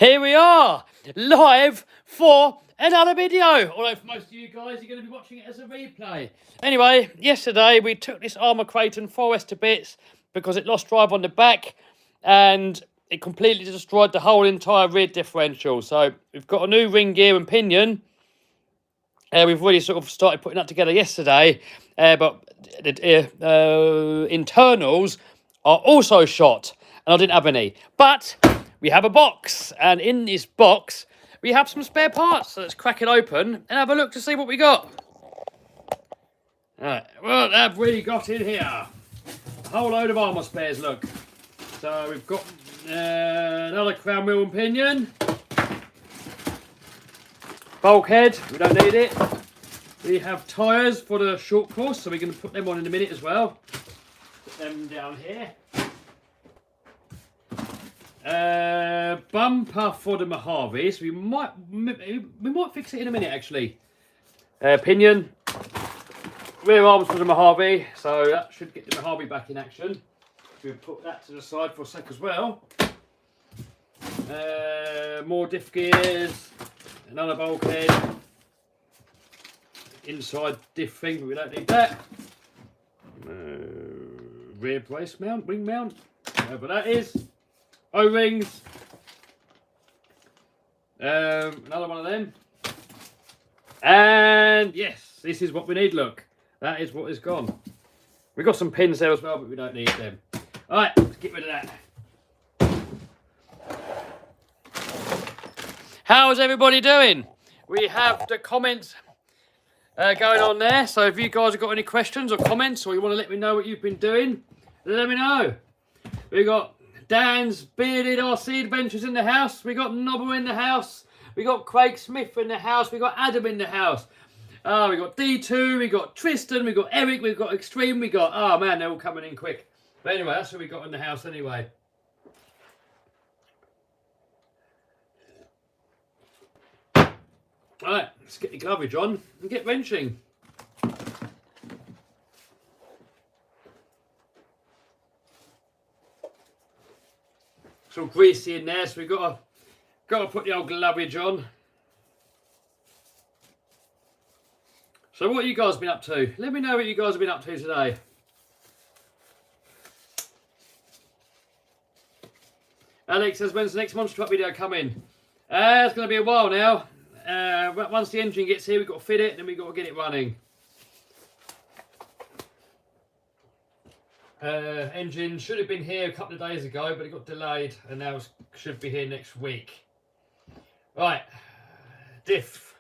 Here we are, live for another video. Although for most of you guys, you're going to be watching it as a replay. Anyway, yesterday we took this armour crate and 4S to bits because it lost drive on the back and it completely destroyed the whole entire rear differential. So we've got a new ring gear and pinion. We've already sort of started putting that together yesterday, but the internals are also shot, and I didn't have any. But we have a box, and in this box, we have some spare parts. So let's crack it open and have a look to see what we got. All right, what have we got in here? A whole load of armour spares, look. So we've got another crown wheel and pinion. Bulkhead, we don't need it. We have tyres for the short course, so we're going to put them on in a minute as well. Put them down here. Bumper for the Mojave, so we might fix it in a minute actually. Pinion, rear arms for the Mojave, so that should get the Mojave back in action. We'll put that to the side for a sec as well. More diff gears. Another bulkhead, inside diff thing, but we don't need that. Rear brace mount, wing mount, whatever that is. O-rings. Another one of them. And yes, this is what we need, look. That is what is gone. We've got some pins there as well, but we don't need them. Alright, let's get rid of that. How's everybody doing? We have the comments going on there. So if you guys have got any questions or comments, or you want to let me know what you've been doing, let me know. We got Dan's Bearded RC Adventures in the house. We got Nobble in the house. We got Craig Smith in the house. We got Adam in the house. We got D2. We got Tristan. We got Eric. We got Extreme. We got, oh man, they're all coming in quick. But anyway, that's what we got in the house anyway. Alright, let's get the garbage on and get wrenching. It's all greasy in there, so we've got to put the old glovage on. So what have you guys been up to? Let me know what you guys have been up to today. Alex says, when's the next monster truck video coming? It's going to be a while now. Once the engine gets here, we've got to fit it, and then we've got to get it running. Engine should have been here a couple of days ago, but it got delayed, and now it should be here next week. Right, diff.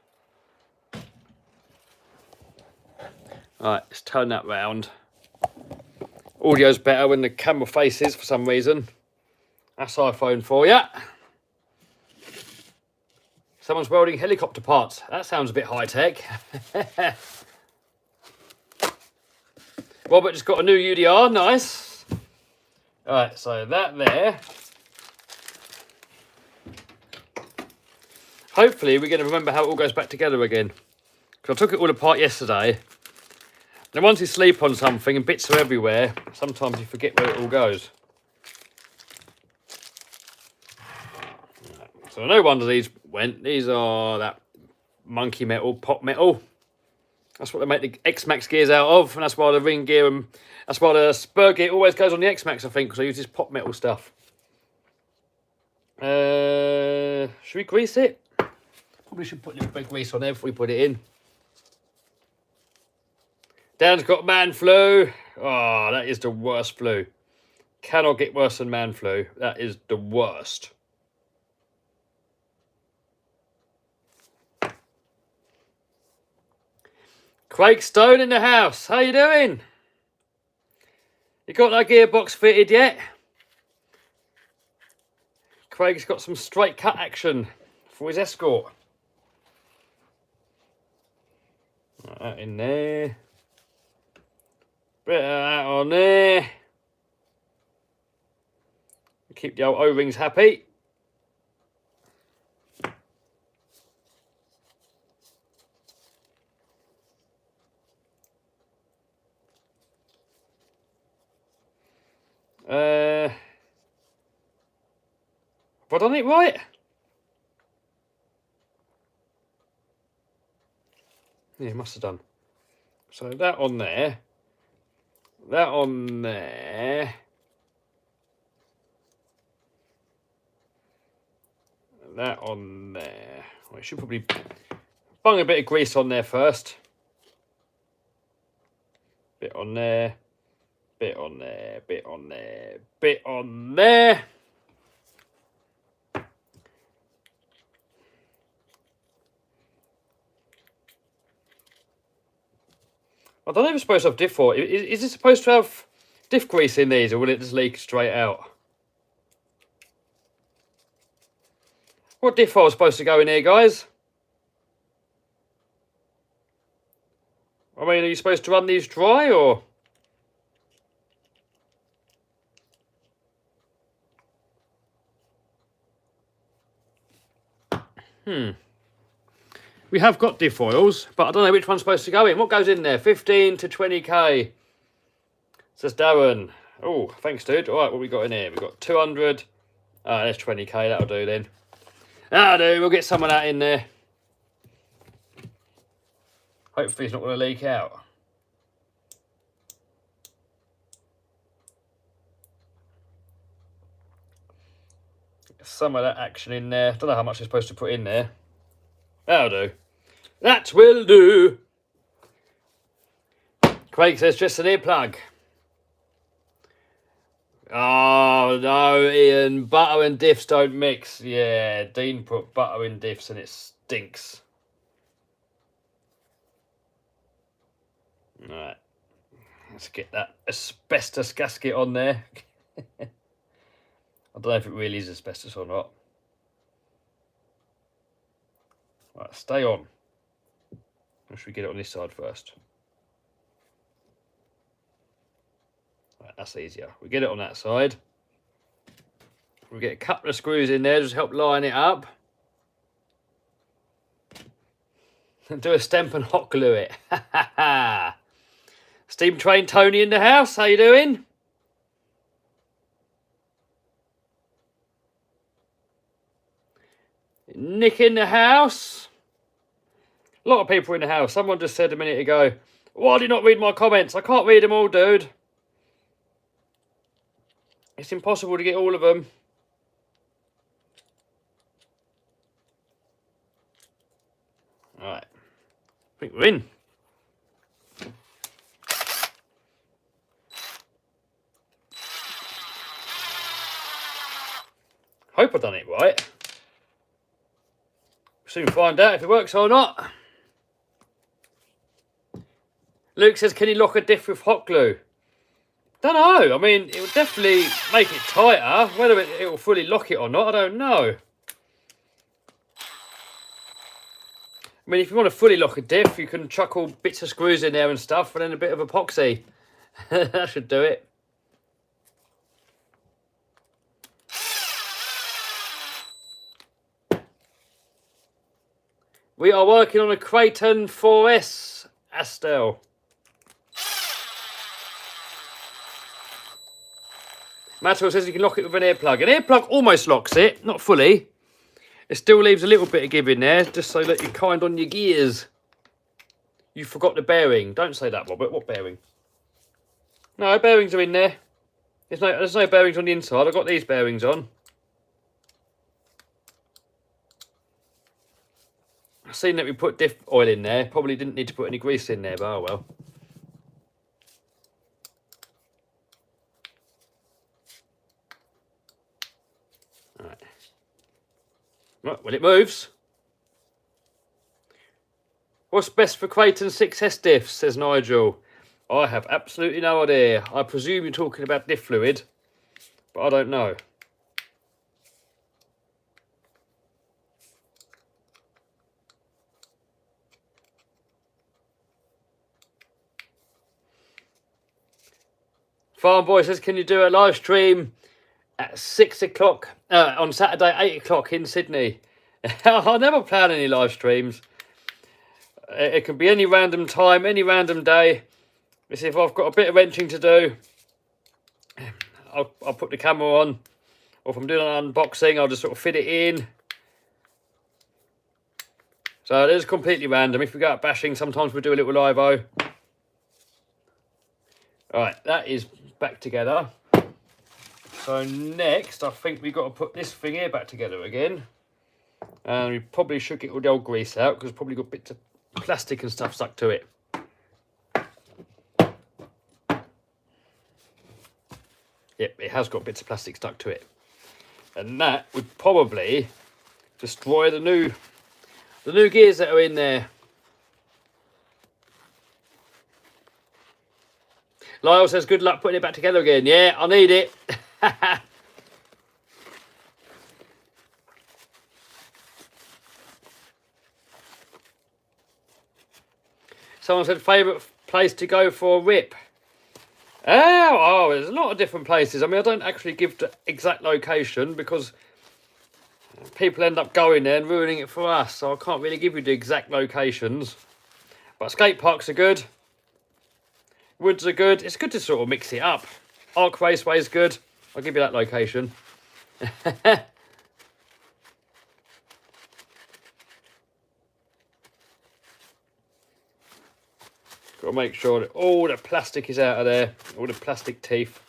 Right, let's turn that round. Audio's better when the camera faces for some reason. That's iPhone for you. Someone's welding helicopter parts. That sounds a bit high-tech. Robert just got a new UDR. Nice. Alright, so that there. Hopefully we're going to remember how it all goes back together again. Because I took it all apart yesterday. And once you sleep on something and bits are everywhere, sometimes you forget where it all goes. So no wonder these went. These are that monkey metal, pop metal. That's what they make the X-Max gears out of, and that's why the ring gear and that's why the spur gear always goes on the X-Max, I think, because I use this pop metal stuff. Should we grease it? Probably should put a little bit of grease on there before we put it in. Dan's got man flu. Oh, that is the worst flu. Cannot get worse than man flu. That is the worst. Craig Stone in the house. How you doing? You got that gearbox fitted yet? Craig's got some straight cut action for his Escort. Put that in there. Bit of that on there. Keep the old O-rings happy. Have I done it right? Yeah, it must have done. So that on there. That on there. That on there. Well, I should probably bung a bit of grease on there first. Bit on there. Bit on there. Bit on there. Bit on there. I don't know if it's supposed to have diff oil. Is it supposed to have diff grease in these, or will it just leak straight out? What diff oil is supposed to go in here, guys? I mean, are you supposed to run these dry, or? We have got diff oils, but I don't know which one's supposed to go in. What goes in there? 15 to 20k. Says Darren. Oh, thanks, dude. All right, what we got in here? We've got 200. Ah, there's 20k. That'll do then. That'll do. We'll get some of that in there. Hopefully it's not going to leak out. Some of that action in there. Don't know how much I'm supposed to put in there. That'll do. That will do. Craig says just an earplug. Oh no, Ian, butter and diffs don't mix. Yeah, Dean put butter in diffs and it stinks. Alright, let's get that asbestos gasket on there. I don't know if it really is asbestos or not. Right, stay on. Or should we get it on this side first? Right, that's easier. We get it on that side. We get a couple of screws in there just to help line it up. And do a stamp and hot glue it. Steam Train Tony in the house. How you doing? Nick in the house. A lot of people in the house. Someone just said a minute ago, why do you not read my comments? I can't read them all, dude. It's impossible to get all of them. Alright. I think we're in. Hope I've done it right. Soon find out if it works or not. Luke says, can you lock a diff with hot glue? Don't know. I mean, it will definitely make it tighter. Whether it will fully lock it or not, I don't know. I mean, if you want to fully lock a diff, you can chuck all bits of screws in there and stuff, and then a bit of epoxy. That should do it. We are working on a Creighton 4S, Astel. Mattel says you can lock it with an earplug. An earplug almost locks it, not fully. It still leaves a little bit of give in there, just so that you're kind on your gears. You forgot the bearing. Don't say that, Robert. What bearing? No, bearings are in there. There's no bearings on the inside. I've got these bearings on. I've seen that we put diff oil in there. Probably didn't need to put any grease in there, but oh well. Right, well, it moves. What's best for Creighton 6S diffs, says Nigel. I have absolutely no idea. I presume you're talking about diff fluid, but I don't know. Farm Boy says, can you do a live stream at 6 o'clock on Saturday, 8 o'clock in Sydney? I never plan any live streams. It can be any random time, any random day. Let's see, if I've got a bit of wrenching to do, I'll put the camera on. Or if I'm doing an unboxing, I'll just sort of fit it in. So it is completely random. If we go out bashing, sometimes we do a little live-o. Alright, that is back together. So next, I think we've got to put this thing here back together again. And we probably should get all the old grease out, because it's probably got bits of plastic and stuff stuck to it. Yep, it has got bits of plastic stuck to it. And that would probably destroy the new gears that are in there. Lyle says, good luck putting it back together again. Yeah, I need it. Someone said, favourite place to go for a rip? Oh, there's a lot of different places. I mean, I don't actually give the exact location because people end up going there and ruining it for us. So I can't really give you the exact locations. But skate parks are good. Woods are good. It's good to sort of mix it up. Arc Raceway is good. I'll give you that location. Got to make sure that all the plastic is out of there. All the plastic teeth.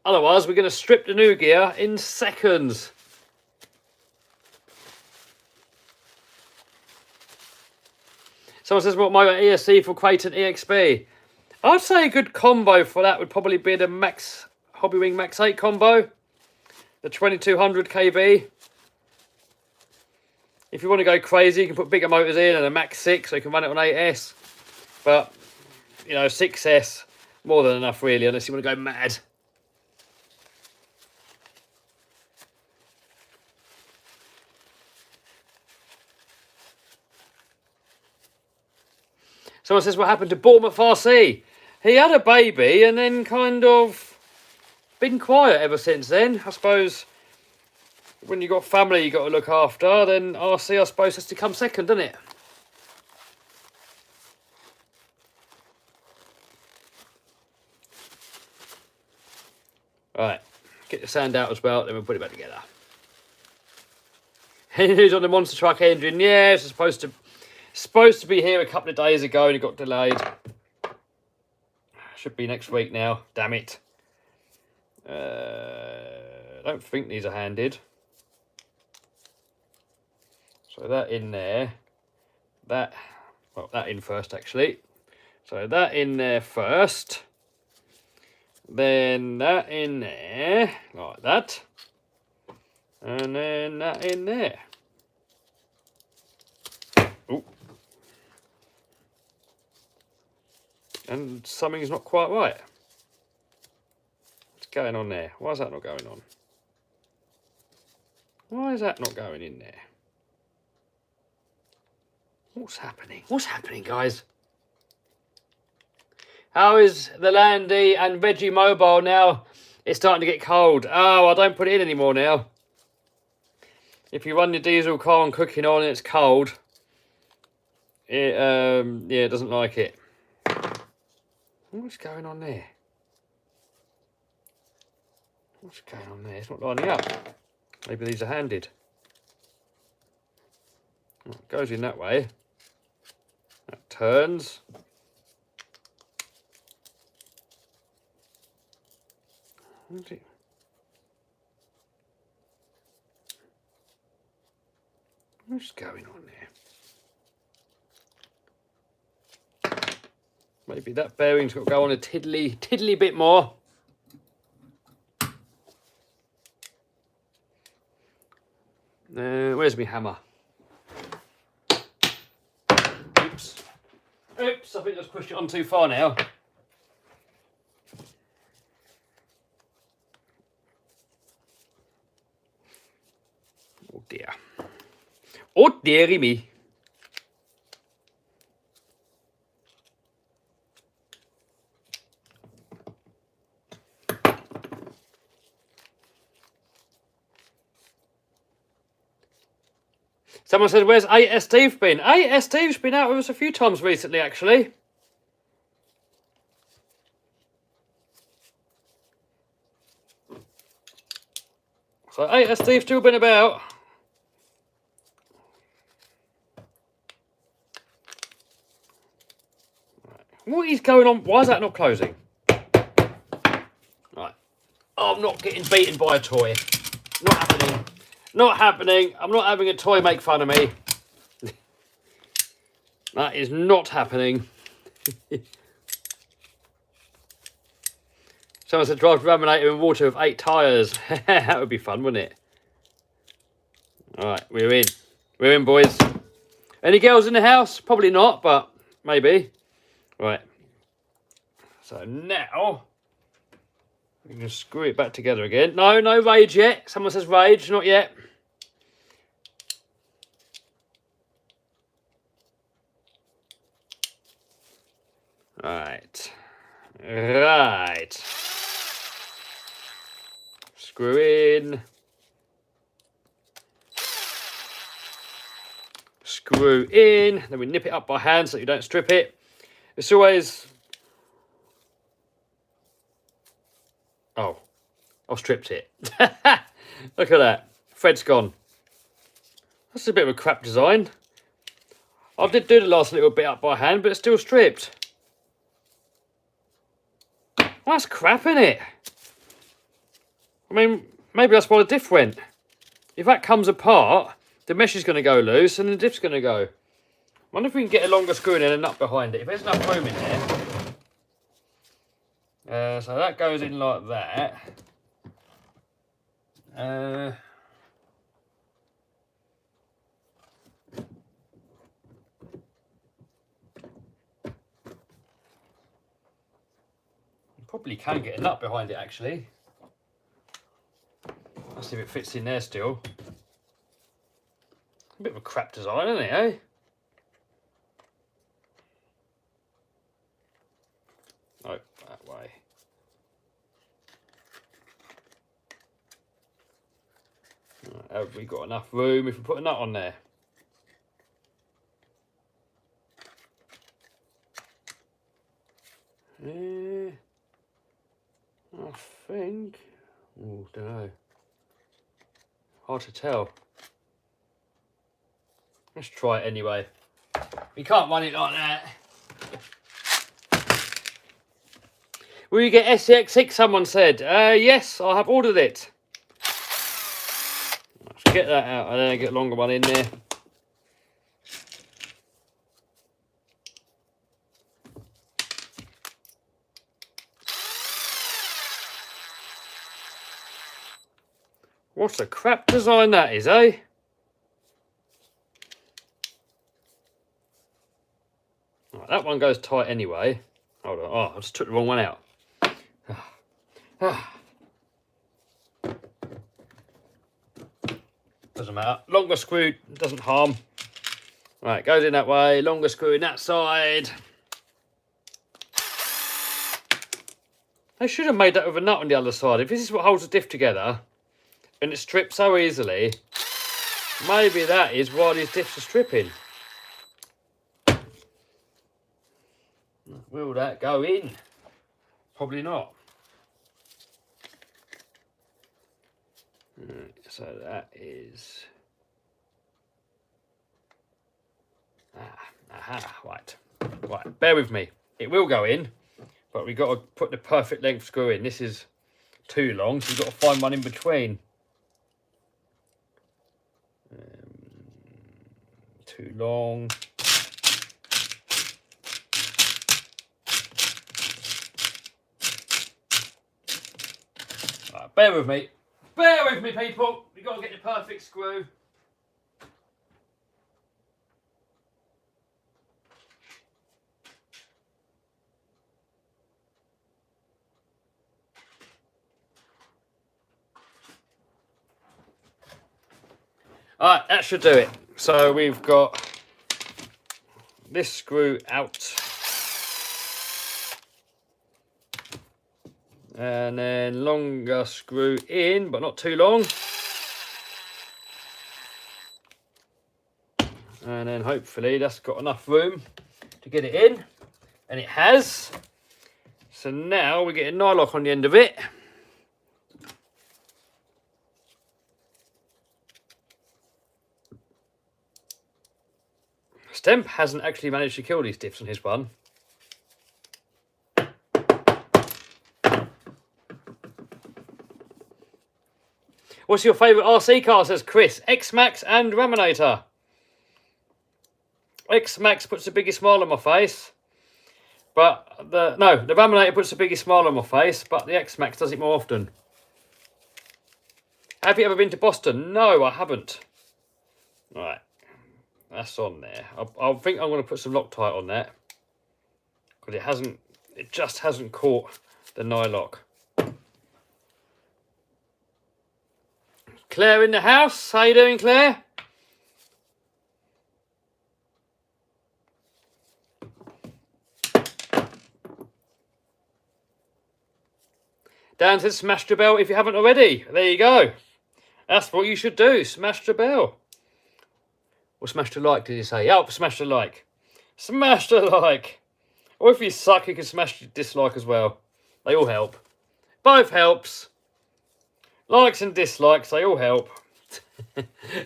Otherwise, we're going to strip the new gear in seconds. Someone says, what motor ESC for Creighton EXP? I'd say a good combo for that would probably be the Max Hobbywing Max 8 combo. The 2200 kb. If you want to go crazy, you can put bigger motors in and a Max 6 so you can run it on 8S. But, you know, 6S, more than enough really, unless you want to go mad. Someone says, what happened to Bournemouth RC? He had a baby and then kind of been quiet ever since then. I suppose when you've got family you've got to look after, then RC, I suppose, has to come second, doesn't it? Right, get the sand out as well, then we'll put it back together. Any news on the monster truck engine? Yeah, it's supposed to be here a couple of days ago and it got delayed. Should be next week now, damn it. I don't think these are handed. So that in there, that in first actually. So that in there first. Then that in there, like that. And then that in there. Ooh. And something's not quite right. What's going on there? Why is that not going on? Why is that not going in there? What's happening? What's happening, guys? How is the Landy and Veggie Mobile now? It's starting to get cold. Oh, I don't put it in anymore now. If you run your diesel car on cooking oil and it's cold, it yeah, it doesn't like it. What's going on there? What's going on there? It's not lining up. Maybe these are handed. It goes in that way. That turns. What's going on there? Maybe that bearing's got to go on a tiddly bit more. Where's my hammer? Oops. Oops, I think I just pushed it on too far now. Oh dear. Oh dearie me. Someone said, where's 8S Steve been? 8S Steve's been out with us a few times recently, actually. So, hey, has Steve still been about? What is going on? Why is that not closing? Right. Oh, I'm not getting beaten by a toy. Not happening. Not happening. I'm not having a toy make fun of me. That is not happening. Someone said drive laminator in water with 8 tyres. That would be fun, wouldn't it? Alright, we're in. We're in, boys. Any girls in the house? Probably not, but maybe. Right. So now we can screw it back together again. No, no rage yet. Someone says rage, not yet. Right. Right. Screw in. Screw in. Then we nip it up by hand so that you don't strip it. It's always... Oh, I stripped it. Look at that. Thread's gone. That's a bit of a crap design. I did do the last little bit up by hand, but it's still stripped. Well, that's crap, isn't it? I mean, maybe that's why the diff went. If that comes apart, the mesh is going to go loose and the diff's going to go. I wonder if we can get a longer screw in and a nut behind it. If there's enough room in there. So that goes in like that. Probably can get a nut behind it, actually. Let's see if it fits in there still. A bit of a crap design, isn't it, eh? Oh, that way. Right, have we got enough room if we put a nut on there? I think... Oh, don't know. Hard to tell. Let's try it anyway. We can't run it like that. Will you get SCX6, someone said? Yes, I have ordered it. Let's get that out and then get a longer one in there. What a crap design that is, eh? Right, that one goes tight anyway. Hold on. Oh, I just took the wrong one out. Doesn't matter. Longer screw doesn't harm. Right, goes in that way. Longer screw in that side. They should have made that with a nut on the other side. If this is what holds the diff together, and it strips so easily, maybe that is why these diffs are stripping. Will that go in? Probably not. Right, so that is... right. Right, bear with me. It will go in, but we've got to put the perfect length screw in. This is too long, so we've got to find one in between. Too long. Right, bear with me. Bear with me, people. We've got to get the perfect screw. Alright, that should do it. So we've got this screw out. And then longer screw in, but not too long. And then hopefully that's got enough room to get it in. And it has. So now we get a nylock on the end of it. Stemp hasn't actually managed to kill these diffs on his one. What's your favourite RC car, says Chris? X-Max and Raminator. X-Max puts the biggest smile on my face. But the Raminator puts the biggest smile on my face, but the X-Max does it more often. Have you ever been to Boston? No, I haven't. Right. That's on there. I think I'm going to put some Loctite on that. Because it just hasn't caught the nylock. Claire in the house. How you doing, Claire? Dan says smash the bell if you haven't already. There you go. That's what you should do. Smash the bell. Or smash the like, did you say? Oh, smash the like. Smash the like. Or if you suck, you can smash the dislike as well. They all help. Both helps. Likes and dislikes, they all help.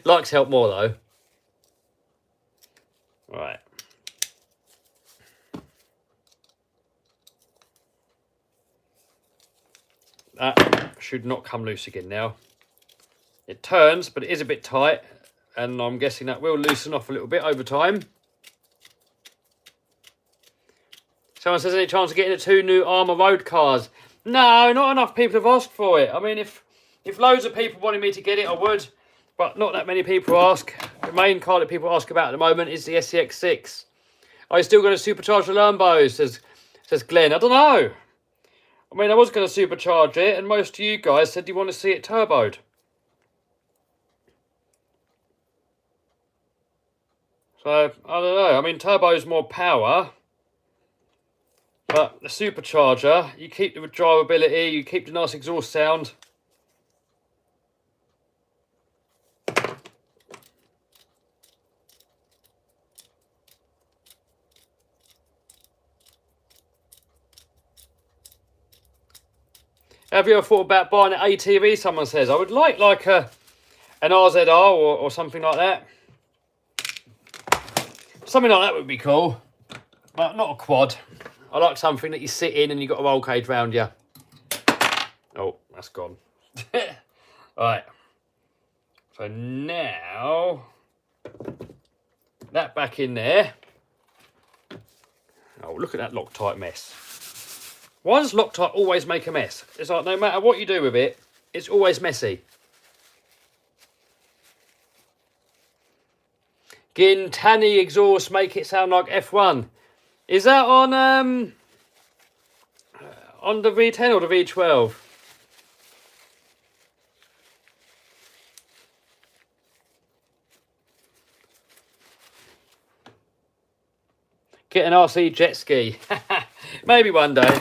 Likes help more, though. Right. That should not come loose again now. It turns, but it is a bit tight. And I'm guessing that will loosen off a little bit over time. Someone says, any chance of getting the 2 new Armour road cars? No, not enough people have asked for it. I mean, if loads of people wanted me to get it, I would. But not that many people ask. The main car that people ask about at the moment is the SCX6. Are you still going to supercharge the Lambo, says Glenn. I don't know. I mean, I was going to supercharge it, and most of you guys said you want to see it turboed. So, I don't know. I mean, turbo's more power. But the supercharger, you keep the drivability, you keep the nice exhaust sound. Have you ever thought about buying an ATV, someone says? I would like an RZR or something like that. Something like that would be cool. But not a quad. I like something that you sit in and you've got a roll cage round you. Oh, that's gone. Right. So now, that back in there. Oh, look at that Loctite mess. Why does Loctite always make a mess? It's like no matter what you do with it, it's always messy. Gintani exhaust make it sound like F1. Is that on the V10 or the V12? Get an RC jet ski. Maybe one day.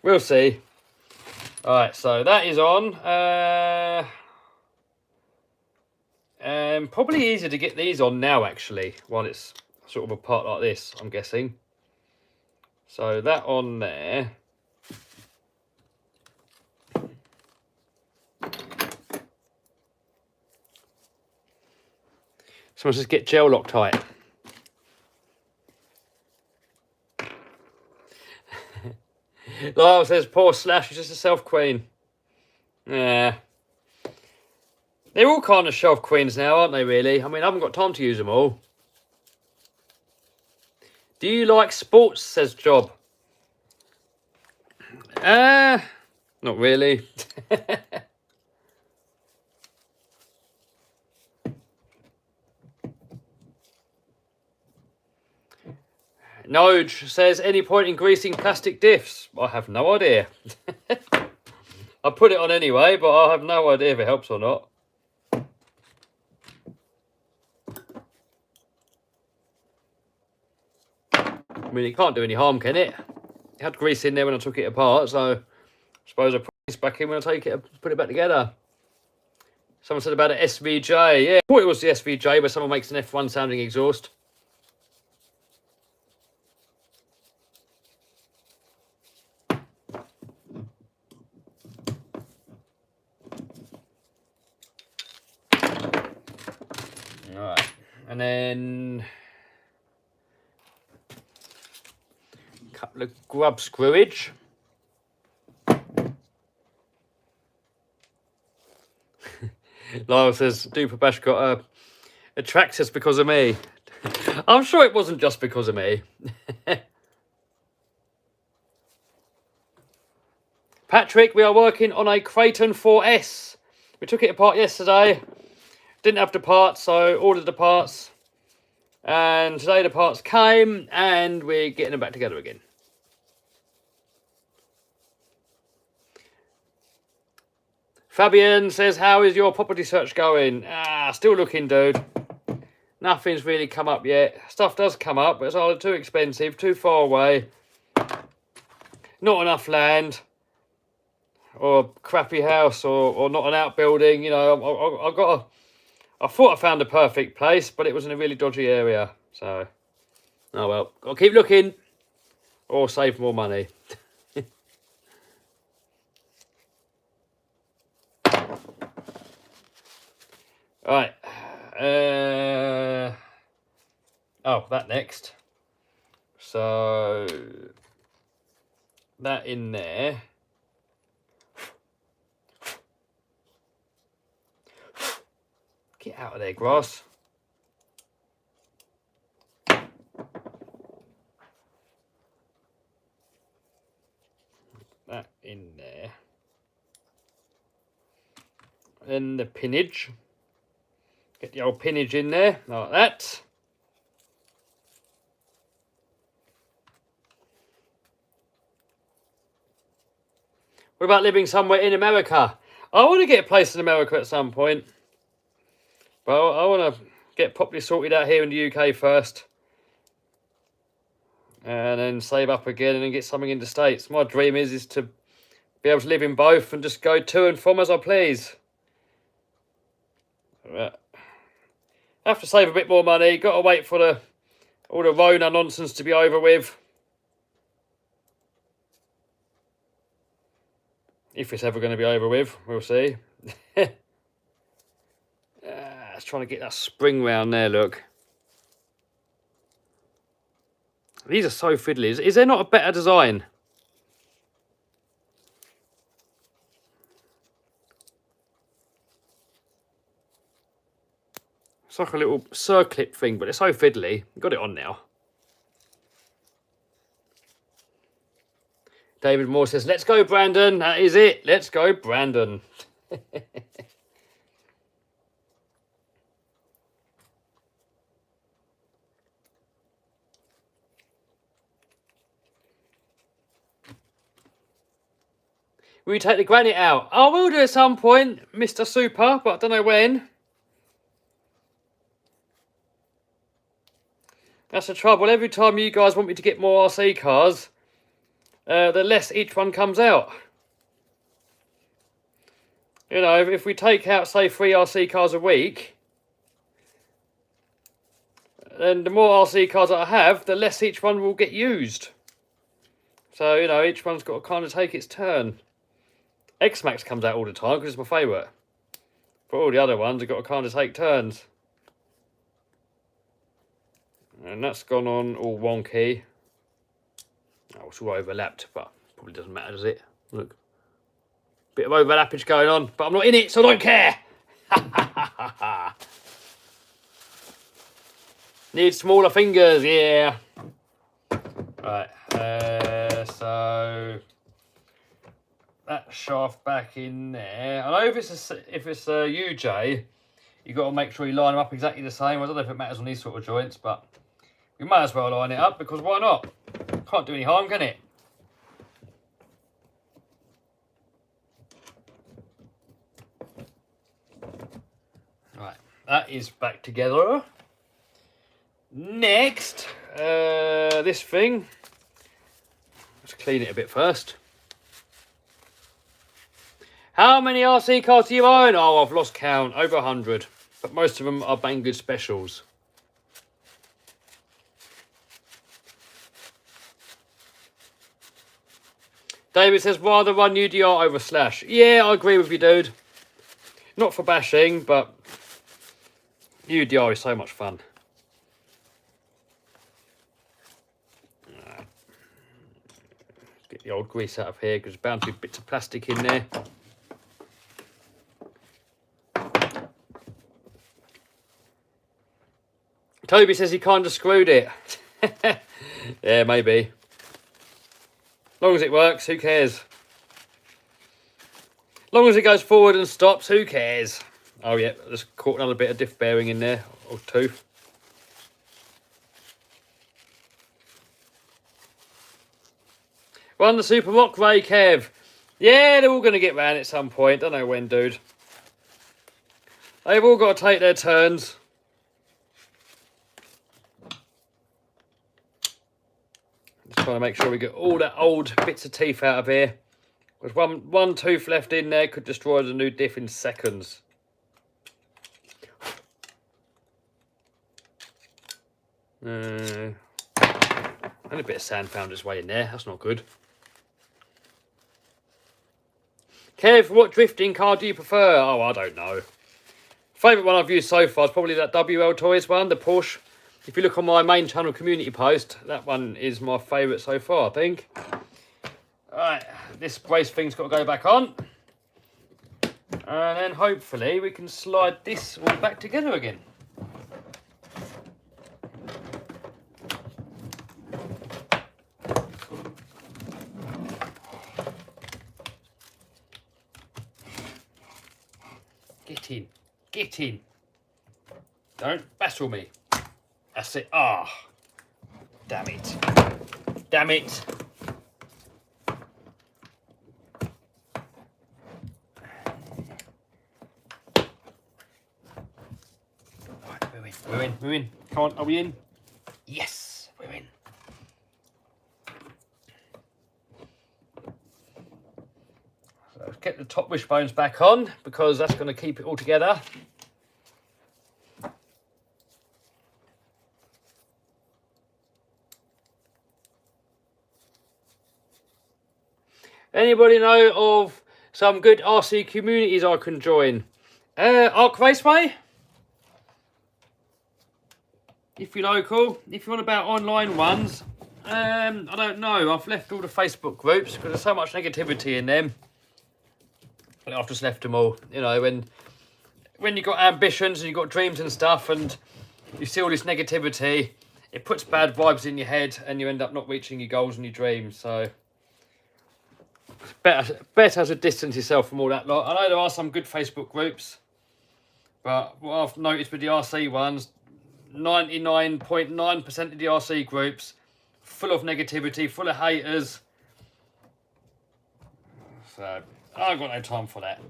We'll see. Alright, so that is on. Probably easier to get these on now, actually, while it's sort of apart like this, I'm guessing. So that on there. Someone says get gel Loctite. Lyle says poor Slash is just a shelf queen. Yeah. They're all kind of shelf queens now, aren't they, really? I mean, I haven't got time to use them all. Do you like sports, says Job? Not really. Noj says, any point in greasing plastic diffs? I have no idea. I put it on anyway, but I have no idea if it helps or not. I mean, it can't do any harm, can it? It had grease in there when I took it apart, so I suppose I'll put this back in when I take it and put it back together. Someone said about an SVJ. Yeah, I thought it was the SVJ where someone makes an F1 sounding exhaust. Alright, and then couple of grub screwage. Lyle says, Duper Bash got a Traxxas because of me. I'm sure it wasn't just because of me. Patrick, we are working on a Kraton 4S. We took it apart yesterday. Didn't have the parts, so ordered the parts. And today the parts came, and we're getting them back together again. Fabian says, how is your property search going? Still looking, dude. Nothing's really come up yet. Stuff does come up, but it's either too expensive, too far away, not enough land, or a crappy house, or not an outbuilding. You know, I thought I found the perfect place, but it was in a really dodgy area. So, oh well, gotta keep looking, or save more money. Right. Oh, that next. So that in there. Get out of there, grass. That in there. Then the pinnage. Get the old pinnage in there, like that. What about living somewhere in America? I want to get a place in America at some point. But I want to get properly sorted out here in the UK first. And then save up again and then get something in the States. My dream is to be able to live in both and just go to and from as I please. I have to save a bit more money. Got to wait for all the Rona nonsense to be over with. If it's ever going to be over with, we'll see. Let's try to get that spring round there, look. These are so fiddly. Is there not a better design? It's like a little circlip thing, but it's so fiddly. Got it on now. David Moore says, let's go, Brandon. That is it. Let's go, Brandon. Will you take the granite out? I will do at some point, Mr. Super, but I don't know when. That's the trouble. Every time you guys want me to get more RC cars, the less each one comes out. You know, if we take out, say, 3 RC cars a week, then the more RC cars that I have, the less each one will get used. So, you know, each one's got to kind of take its turn. X-Max comes out all the time because it's my favourite. But all the other ones have got to kind of take turns. And that's gone on all wonky. Oh, it's all overlapped, but probably doesn't matter, does it? Look. Bit of overlappage going on, but I'm not in it, so I don't care. Need smaller fingers, yeah. Right, so that shaft back in there. I know if it's a UJ, you've got to make sure you line them up exactly the same. I don't know if it matters on these sort of joints, but we might as well line it up because why not? Can't do any harm, can it? Right, that is back together. Next, this thing. Let's clean it a bit first. How many RC cars do you own? Oh, I've lost count. Over 100. But most of them are Banggood specials. David says, rather run UDR over Slash. Yeah, I agree with you, dude. Not for bashing, but UDR is so much fun. the old grease out of here because there's bound to be bits of plastic in there. Toby says he kind of screwed it. Yeah, maybe. As long as it works, who cares? As long as it goes forward and stops, who cares? Oh yeah, just caught another bit of diff bearing in there, or two. Run the Super Mock Ray, Kev. Yeah, they're all going to get round at some point. Don't know when, dude. They've all got to take their turns. Just trying to make sure we get all that old bits of teeth out of here. There's one tooth left in there, could destroy the new diff in seconds. And a bit of sand found its way in there. That's not good. Kev, what drifting car do you prefer? Oh, I don't know. Favourite one I've used so far is probably that WL Toys one, the Porsche. If you look on my main channel community post, that one is my favourite so far, I think. Alright, this brace thing's got to go back on. And then hopefully we can slide this all back together again. Get in. Get in. Don't battle me. That's it. Ah. Oh, damn it. Damn it. Right, we're in. We're in. We're in. Come on, are we in? Yes, we're in. So let's get the top wishbones back on because that's going to keep it all together. Anybody know of some good RC communities I can join? Arc Raceway? If you're local. If you're on about online ones, I don't know. I've left all the Facebook groups because there's so much negativity in them. I've just left them all. You know, when you've got ambitions and you've got dreams and stuff and you see all this negativity, it puts bad vibes in your head and you end up not reaching your goals and your dreams. So better to distance yourself from all that lot. I know there are some good Facebook groups, but what I've noticed with the RC ones, 99.9% of the RC groups full of negativity, full of haters. So I've got no time for that.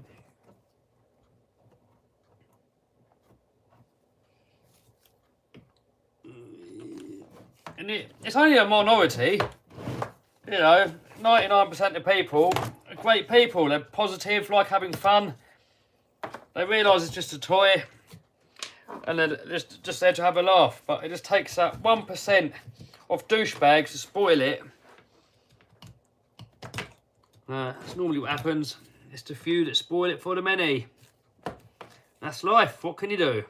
And it's only a minority, you know. 99% of people are great people. They're positive, like having fun. They realise it's just a toy and they're just there to have a laugh. But it just takes that 1% of douchebags to spoil it. That's normally what happens. It's the few that spoil it for the many. That's life. What can you do?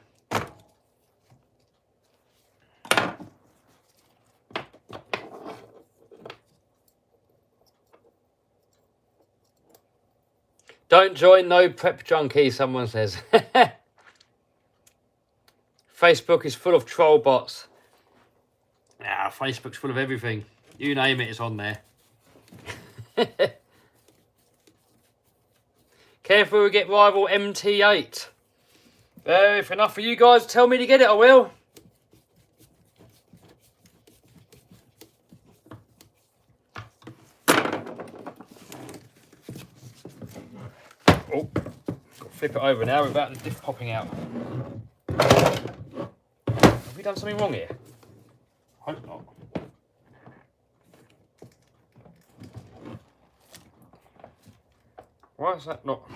Don't join No Prep Junkie, someone says. Facebook is full of troll bots. Yeah, Facebook's full of everything. You name it, it's on there. Careful we get rival MT8. If enough for you guys tell me to get it, I will. Oh, got to flip it over now without the diff popping out. Have we done something wrong here? Hope not. Why is that not?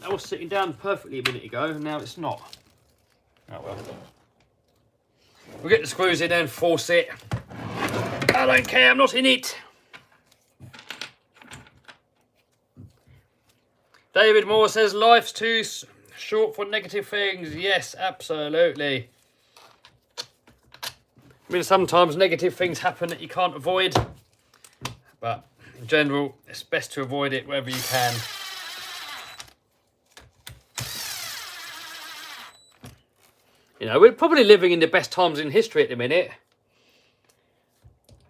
That was sitting down perfectly a minute ago, and now it's not. Oh well. We'll get the screws in and force it. I don't care, I'm not in it. David Moore says, life's too short for negative things. Yes, absolutely. I mean, sometimes negative things happen that you can't avoid, but in general, it's best to avoid it wherever you can. You know, we're probably living in the best times in history at the minute.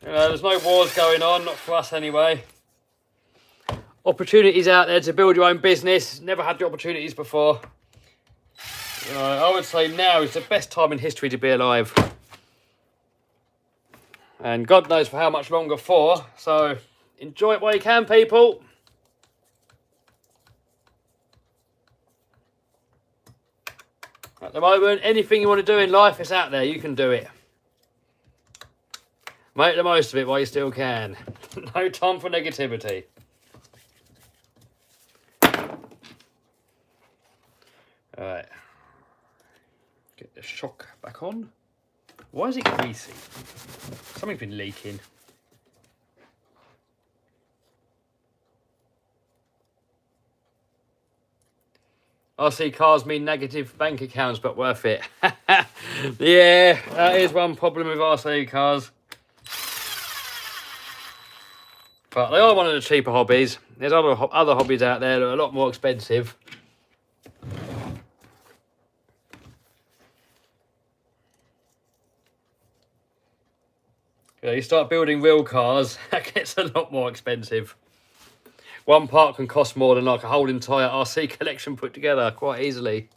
You know, there's no wars going on, not for us anyway. Opportunities out there to build your own business. Never had the opportunities before. I would say now is the best time in history to be alive. And God knows for how much longer for. So enjoy it while you can, people. At the moment, anything you want to do in life is out there. You can do it. Make the most of it while you still can. No time for negativity. Alright. Get the shock back on. Why is it greasy? Something's been leaking. RC cars mean negative bank accounts, but worth it. Yeah, that is one problem with RC cars. But they are one of the cheaper hobbies. There's other hobbies out there that are a lot more expensive. You know, you start building real cars, that gets a lot more expensive. One part can cost more than like a whole entire RC collection put together quite easily.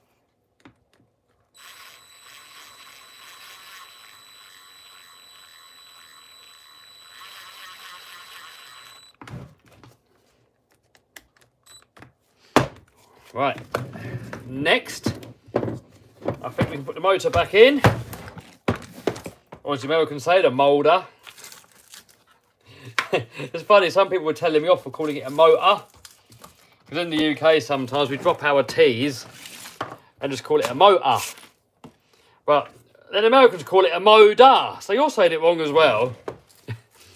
Right, next, I think we can put the motor back in. Or as the Americans say, the moulder. It's funny, some people were telling me off for calling it a motor. Because in the UK sometimes we drop our T's and just call it a motor. But then Americans call it a motor. So you're saying it wrong as well.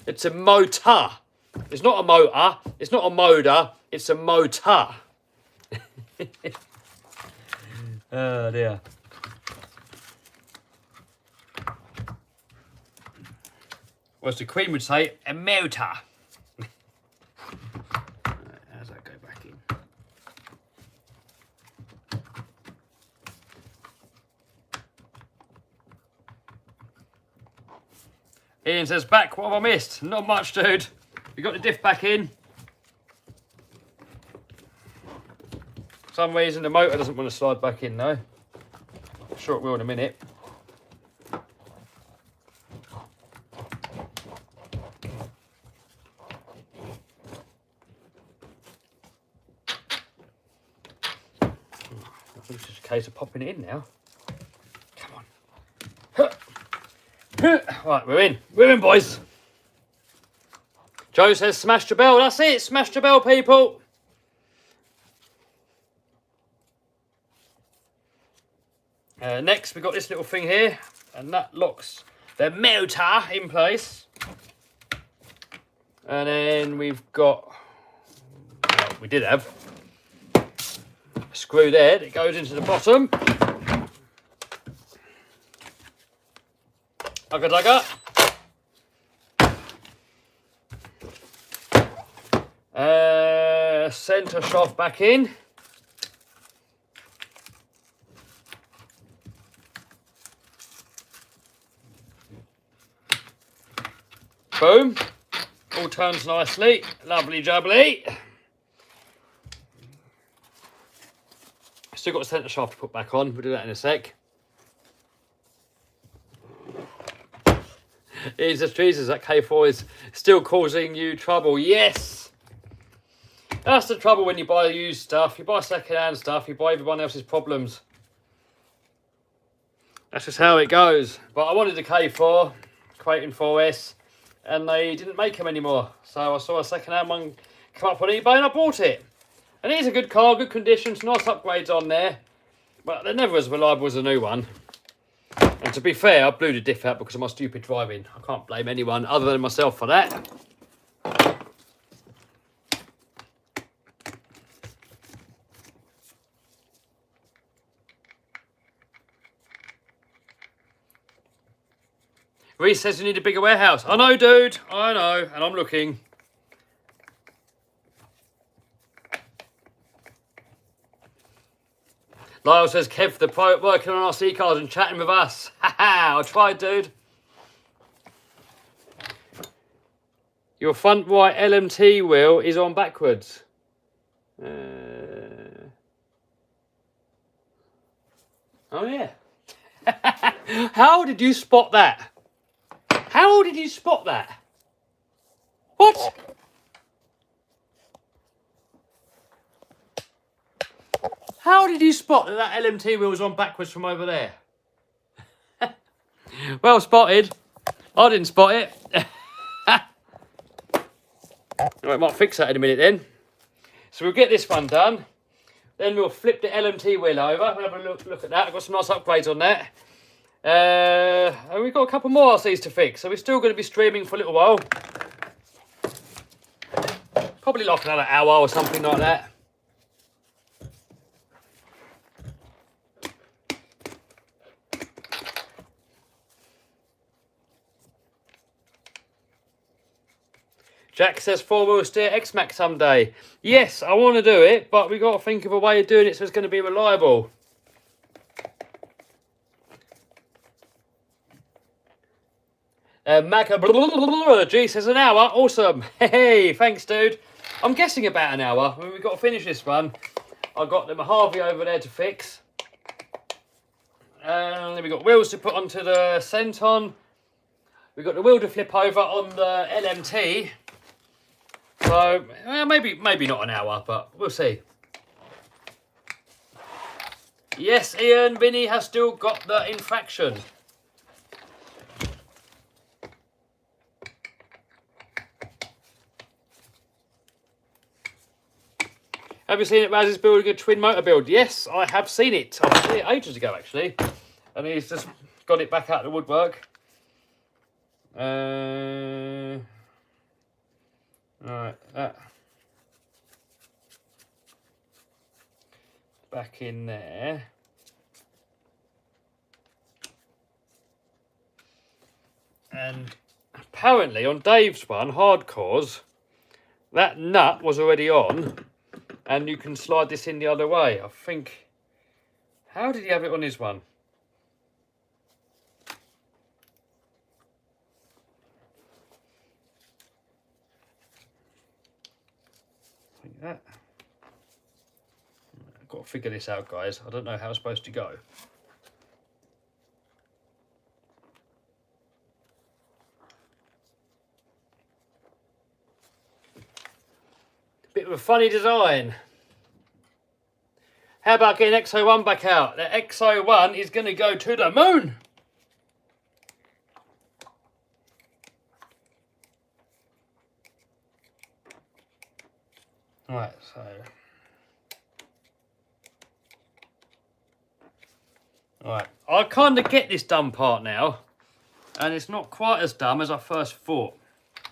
It's a motor. It's not a motor. It's not a motor. It's a motor. Oh dear. Or as the Queen would say, a motor. How's that go back in? Ian says, back, what have I missed? Not much, dude. We got the diff back in. For some reason the motor doesn't want to slide back in though. I'm sure it will in a minute. I think it's just a case of popping it in now. Come on. Right, we're in boys. Joe says smash the bell, that's it, smash the bell people. Next, we've got this little thing here, and that locks the motor in place. And then we've got, well, we did have a screw there that goes into the bottom. Ugga dugga. Centre shaft back in. Boom, all turns nicely, lovely jubbly. Still got a centre shaft to put back on, we'll do that in a sec. It says, Jesus, that K4 is still causing you trouble. Yes! That's the trouble when you buy used stuff, you buy second-hand stuff, you buy everyone else's problems. That's just how it goes. But I wanted the K4, Kraton 4S. And they didn't make them anymore. So I saw a second-hand one come up on eBay and I bought it. And it is a good car, good conditions, nice upgrades on there. But they're never as reliable as a new one. And to be fair, I blew the diff out because of my stupid driving. I can't blame anyone other than myself for that. Reese says you need a bigger warehouse. I know, dude. I know, and I'm looking. Lyle says, Kev, the pro working on RC cars and chatting with us. Haha, I tried, dude. Your front right LMT wheel is on backwards. Oh, yeah. How did you spot that? How did you spot that? What? How did you spot that that LMT wheel was on backwards from over there? Well spotted. I didn't spot it. Right, might fix that in a minute then. So we'll get this one done. Then we'll flip the LMT wheel over. We'll have a look at that. I've got some nice upgrades on that. And we've got a couple more RCs to fix. So we're still going to be streaming for a little while. Probably like another hour or something like that. Jack says 4-wheel steer X-Max someday. Yes, I want to do it, but we've got to think of a way of doing it so it's going to be reliable. Maca G says an hour. Awesome. Hey, thanks, dude. I'm guessing about an hour. We've got to finish this one. I've got the Mojave over there to fix. And then we've got wheels to put onto the Centon. We've got the wheel to flip over on the LMT. So, maybe not an hour, but we'll see. Yes, Ian, Vinny has still got the infraction. Have you seen it, Raz is building a twin motor build? Yes, I have seen it. I saw it ages ago, actually. And he's just got it back out of the woodwork. Right, that back in there. And apparently on Dave's one, Hardcore's, that nut was already on, and you can slide this in the other way. I think, how did he have it on his one? That. I've got to figure this out, guys. I don't know how it's supposed to go. Bit of a funny design. How about getting XO1 back out? The XO1 is going to go to the moon. Right, so right, I kind of get this dumb part now, and it's not quite as dumb as I first thought.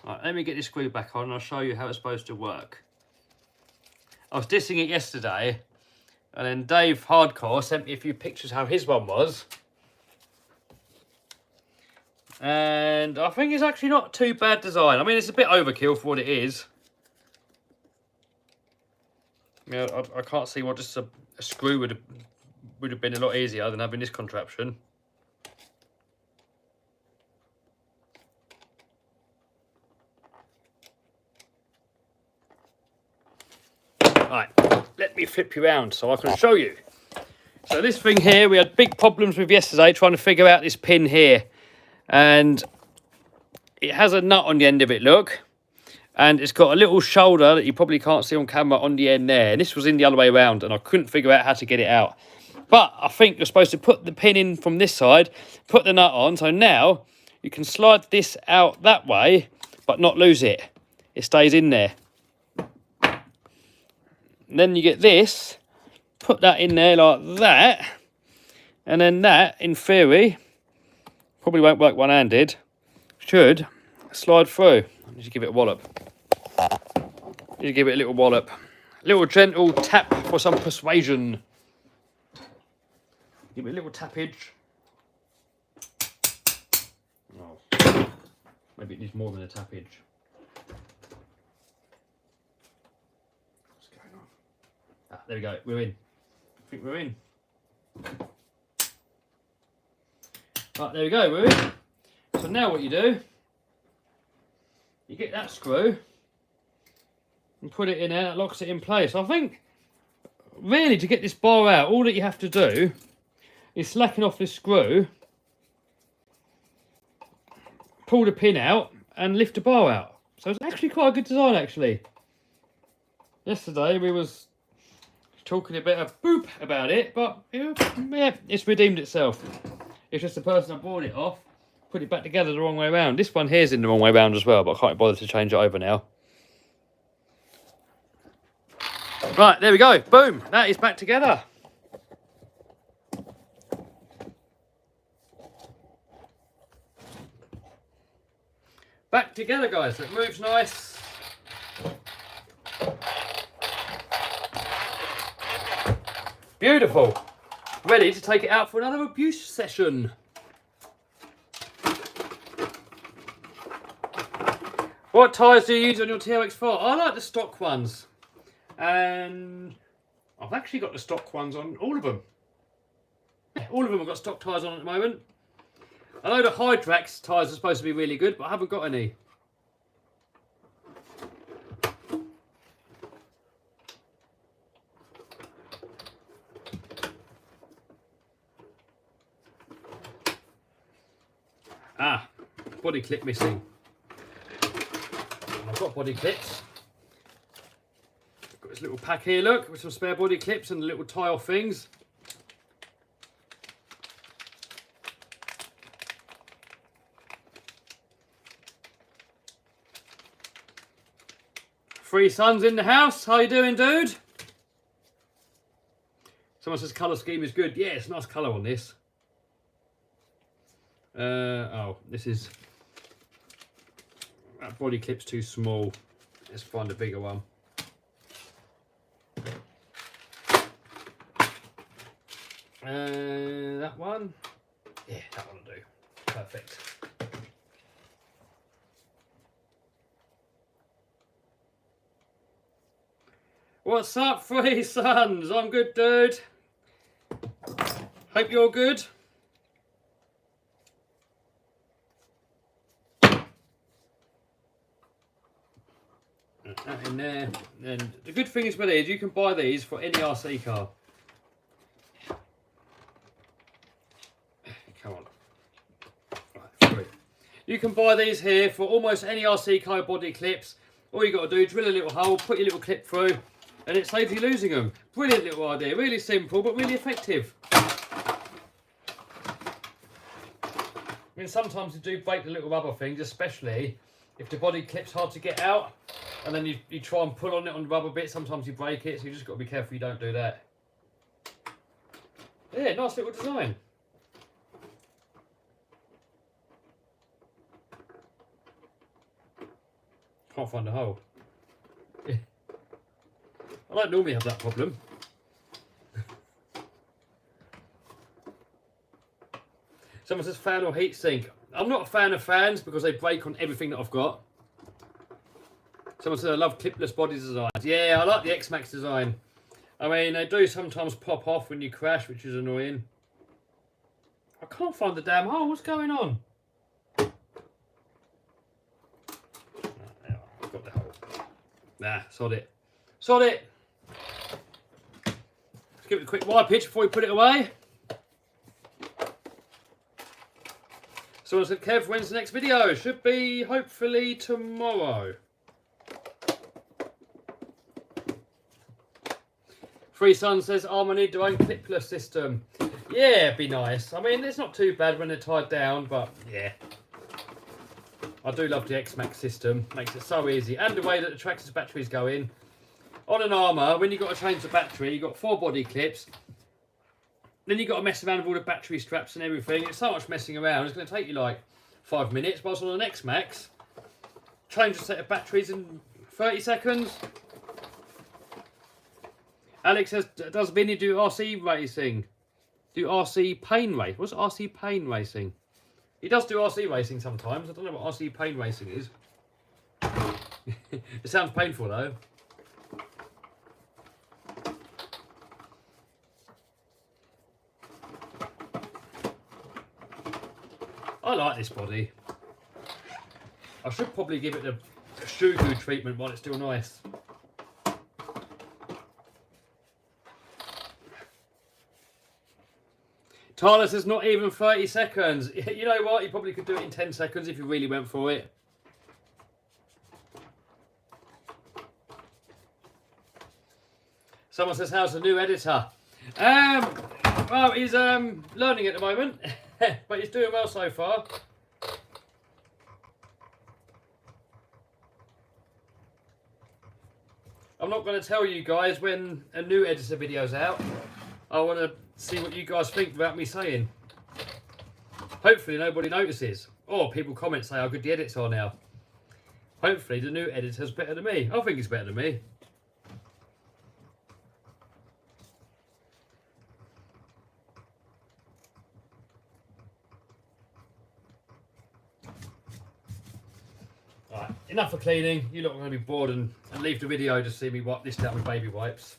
Right, let me get this screw back on and I'll show you how it's supposed to work. I was dissing it yesterday, and then Dave Hardcore sent me a few pictures how his one was. And I think it's actually not too bad design. I mean, it's a bit overkill for what it is. Yeah, I can't see what just a screw would have been a lot easier than having this contraption. Right, let me flip you around so I can show you. So this thing here, we had big problems with yesterday trying to figure out this pin here. And it has a nut on the end of it, look. And it's got a little shoulder that you probably can't see on camera on the end there. And this was in the other way around, and I couldn't figure out how to get it out. But I think you're supposed to put the pin in from this side, put the nut on. So now you can slide this out that way, but not lose it. It stays in there. And then you get this, put that in there like that. And then that, in theory, probably won't work one-handed, should slide through. I need to give it a wallop. Need to give it a little wallop. A little gentle tap for some persuasion. Give it a little tappage. Oh. Maybe it needs more than a tappage. What's going on? Ah, there we go. We're in. I think we're in. Right, there we go. We're in. So now what you do, you get that screw and put it in there. That locks it in place. I think, really, to get this bar out, all that you have to do is slacken off this screw, pull the pin out, and lift the bar out. So it's actually quite a good design, actually. Yesterday we was talking a bit of boop about it, but yeah, it's redeemed itself. It's just the person that bought it off put it back together the wrong way around. This one here's in the wrong way around as well, but I can't bother to change it over now. Right, there we go. Boom, that is back together. Back together, guys. It moves nice. Beautiful. Ready to take it out for another abuse session. What tyres do you use on your TRX4? I like the stock ones. And I've actually got the stock ones on all of them. All of them have got stock tyres on at the moment. I know the Hydrax tyres are supposed to be really good, but I haven't got any. Ah, body clip missing. I've got body clips. I've got this little pack here, look, with some spare body clips and little tie-off things. Three sons in the house. How you doing, dude? Someone says colour scheme is good. Yeah, it's a nice colour on this. Oh, this is... That body clip's too small. Let's find a bigger one. That one? Yeah, that one will do. Perfect. What's up, Three Sons? I'm good, dude. Hope you're good. That in there. And the good thing is with these, you can buy these for any RC car. Come on. Right, three. You can buy these here for almost any RC car body clips. All you got to do is drill a little hole, put your little clip through, and it saves you losing them. Brilliant little idea. Really simple, but really effective. I mean, sometimes you do break the little rubber things, especially if the body clip's hard to get out. And then you try and pull on it on the rubber bit. Sometimes you break it, so you just got to be careful you don't do that. Yeah, nice little design. Can't find a hole. I don't normally have that problem. Someone says fan or heatsink. I'm not a fan of fans because they break on everything that I've got. Someone said I love clipless body designs. Yeah, I like the X-Max design. I mean, they do sometimes pop off when you crash, which is annoying. I can't find the damn hole. What's going on? I've got the hole. Nah, sod it. Sod it. Let's give it a quick wide pitch before we put it away. Someone said, Kev, when's the next video? Should be hopefully tomorrow. Three Sons says, I need their own clipless system. Yeah, it'd be nice. I mean, it's not too bad when they're tied down, but yeah. I do love the X-Max system. Makes it so easy. And the way that the tractor's batteries go in. On an Armour, when you've got to change the battery, you've got 4 body clips. Then you've got to mess around with all the battery straps and everything. It's so much messing around. It's going to take you like 5 minutes. Whilst on an X-Max, change a set of batteries in 30 seconds. Alex says, does Vinny do RC racing? Do RC pain race? What's RC pain racing? He does do RC racing sometimes. I don't know what RC pain racing is. It sounds painful though. I like this body. I should probably give it the shoe glue treatment while it's still nice. Tyler says not even 30 seconds. You know what? You probably could do it in 10 seconds if you really went for it. Someone says, how's the new editor? Well, he's learning at the moment, but he's doing well so far. I'm not going to tell you guys when a new editor video's out. I want to see what you guys think without me saying. Hopefully nobody notices. Or people comment, say how good the edits are now. Hopefully the new editor's better than me. I think it's better than me. Right, enough for cleaning. You lot are going to be bored and leave the video to see me wipe this down with baby wipes.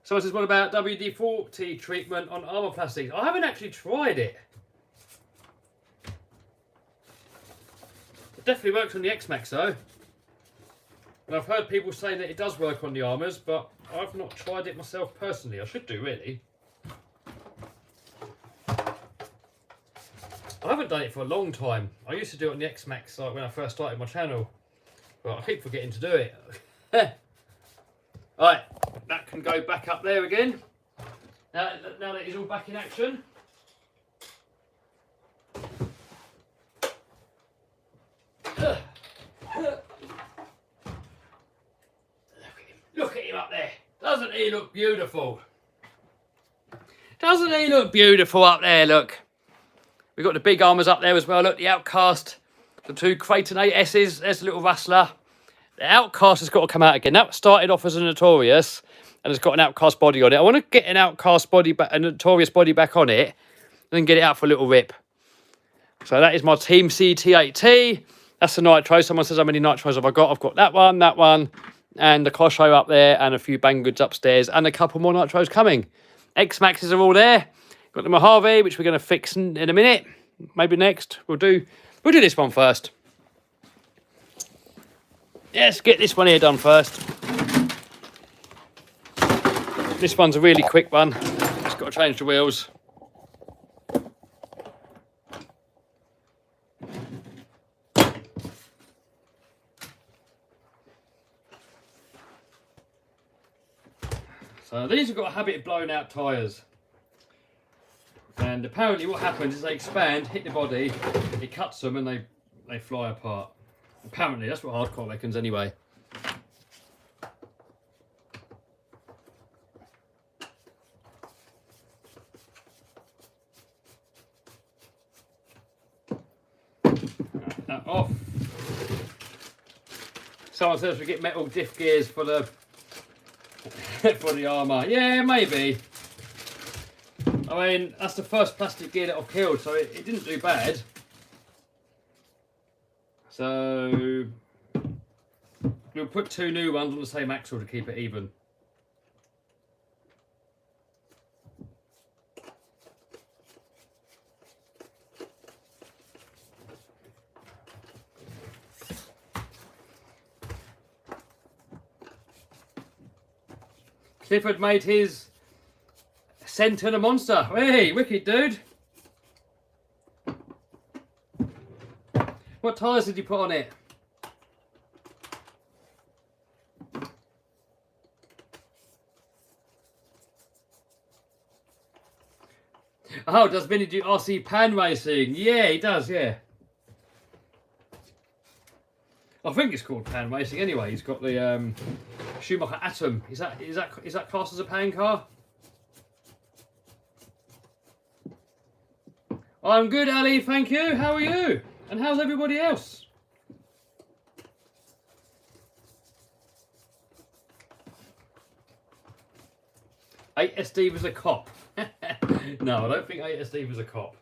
Someone says, what about WD-40 treatment on armour plastics? I haven't actually tried it. It definitely works on the X-Max though. And I've heard people say that it does work on the armours, but I've not tried it myself personally. I should do, really. I haven't done it for a long time. I used to do it on the X-Max like when I first started my channel. But I keep forgetting to do it. Alright, that can go back up there again. Now that it's all back in action. Look at him up there. Doesn't he look beautiful? Doesn't he look beautiful up there, look? We've got the big armours up there as well. Look, the Outcast, the two Creighton 8S's. There's a little Rustler. The Outcast has got to come out again. That started off as a Notorious and it's got an Outcast body on it. I want to get an Outcast body back, a Notorious body back on it, and then get it out for a little rip. So that is my Team CT8T. That's the nitro. Someone says, how many nitros have I got? I've got that one, and the Cosho up there, and a few bang goods upstairs, and a couple more nitros coming. X-Maxes are all there. Got the Mojave, which we're going to fix in a minute. Maybe next. We'll do this one first. Let's get this one here done first. This one's a really quick one. Just got to change the wheels. So these have got a habit of blowing out tyres. And apparently what happens is they expand, hit the body, it cuts them and they fly apart. Apparently, that's what hardcore reckons anyway. That off. Someone says we get metal diff gears for the for the armour. Yeah, maybe. I mean, that's the first plastic gear that I've killed, so it didn't do bad. So we'll put two new ones on the same axle to keep it even. Clifford made his Centre the Monster. Hey, wicked dude. What tyres did you put on it? Oh, does Vinny do RC pan racing? Yeah, he does, yeah. I think it's called pan racing anyway. He's got the Schumacher Atom. Is that classed as a pan car? I'm good, Ali, thank you. How are you? And how's everybody else? 8S Steve is a cop. No, I don't think 8S Steve is a cop.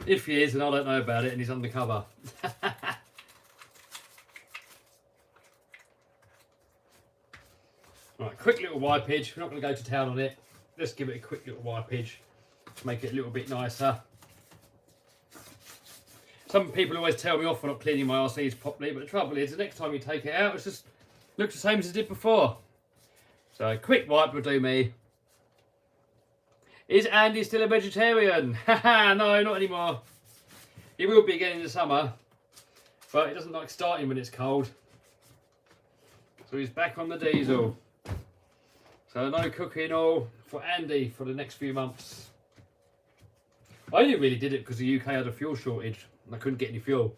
If he is, then I don't know about it and he's undercover. Right, quick little wipage. We're not going to go to town on it. Let's give it a quick little wipage to make it a little bit nicer. Some people always tell me off for not cleaning my RCs properly, but the trouble is, the next time you take it out, it just looks the same as it did before. So, a quick wipe will do me. Is Andy still a vegetarian? Haha, no, not anymore. He will be again in the summer, but he doesn't like starting when it's cold. So he's back on the diesel. So no cooking oil for Andy for the next few months. I only really did it because the UK had a fuel shortage and I couldn't get any fuel.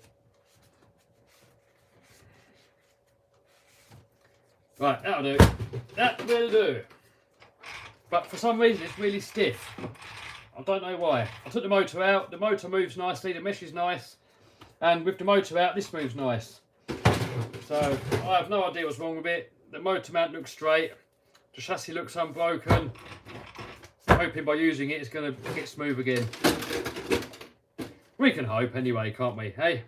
Right, that'll do. That will do. But for some reason it's really stiff. I don't know why. I took the motor out, the motor moves nicely, the mesh is nice, and with the motor out this moves nice. So I have no idea what's wrong with it. The motor mount looks straight, the chassis looks unbroken. I'm hoping by using it it's going to get smooth again. We can hope anyway, can't we, hey?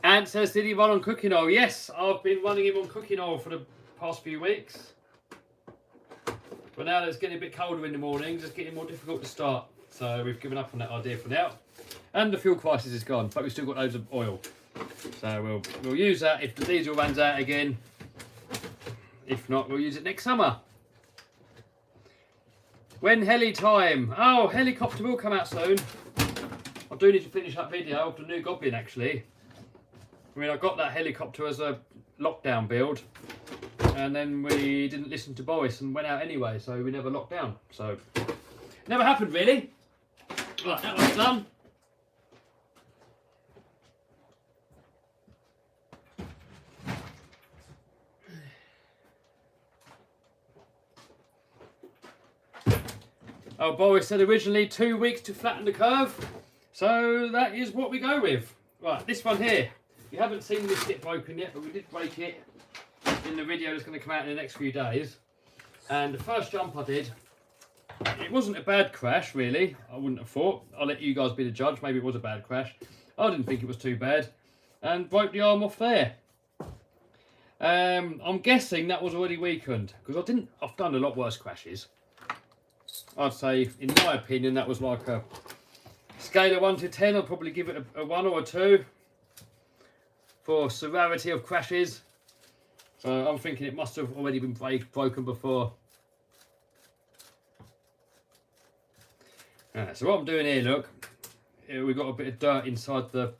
Ant says, did he run on cooking oil? Yes, I've been running him on cooking oil for the past few weeks. But now that it's getting a bit colder in the mornings, it's getting more difficult to start. So we've given up on that idea for now. And the fuel crisis is gone, but we've still got loads of oil. So we'll use that if the diesel runs out again. If not, we'll use it next summer. When heli time? Oh, helicopter will come out soon. I do need to finish that video of the new Goblin actually. I mean, I got that helicopter as a lockdown build, and then we didn't listen to Boris and went out anyway, so we never locked down. So, never happened really. Right, that one's done. Oh, Boris said originally 2 weeks to flatten the curve, so that is what we go with. Right, this one here. You haven't seen this get broken yet, but we did break it in the video that's going to come out in the next few days. And the first jump I did, it wasn't a bad crash really, I wouldn't have thought. I'll let you guys be the judge, maybe it was a bad crash. I didn't think it was too bad. And broke the arm off there. I'm guessing that was already weakened, because I've done a lot worse crashes. I'd say, in my opinion, that was like a scale of 1 to 10, I'd probably give it a 1 or a 2. For severity of crashes, so I'm thinking it must have already been broken before. So what I'm doing here, look, we've got a bit of dirt inside the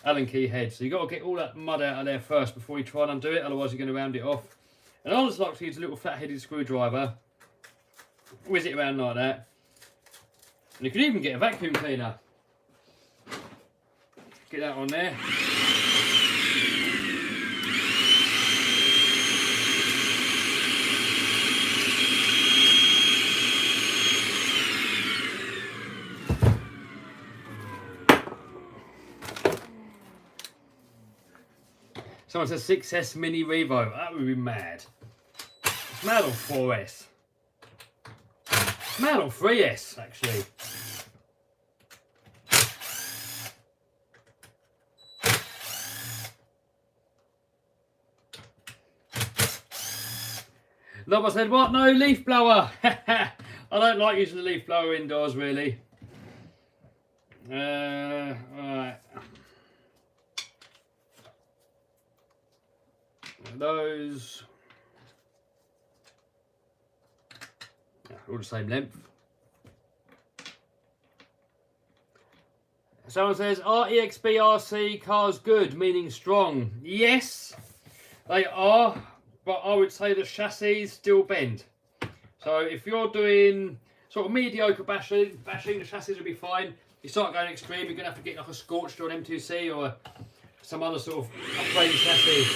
Allen key head, so you've got to get all that mud out of there first before you try and undo it, otherwise you're going to round it off. And I just like to use a little flat-headed screwdriver, whiz it around like that, and you can even get a vacuum cleaner. Get that on there. Someone says 6S Mini Revo. That would be mad. It's mad on 4S. It's mad on 3S, actually. Lover said, what? No leaf blower. I don't like using the leaf blower indoors, really. Right. Those all the same length. Someone says, are EXB RC cars good, meaning strong? Yes, they are, but I would say the chassis still bend. So if you're doing sort of mediocre bashing, the chassis will be fine. You start going extreme, you're going to have to get like a Scorched or an M2C or some other sort of upgraded chassis.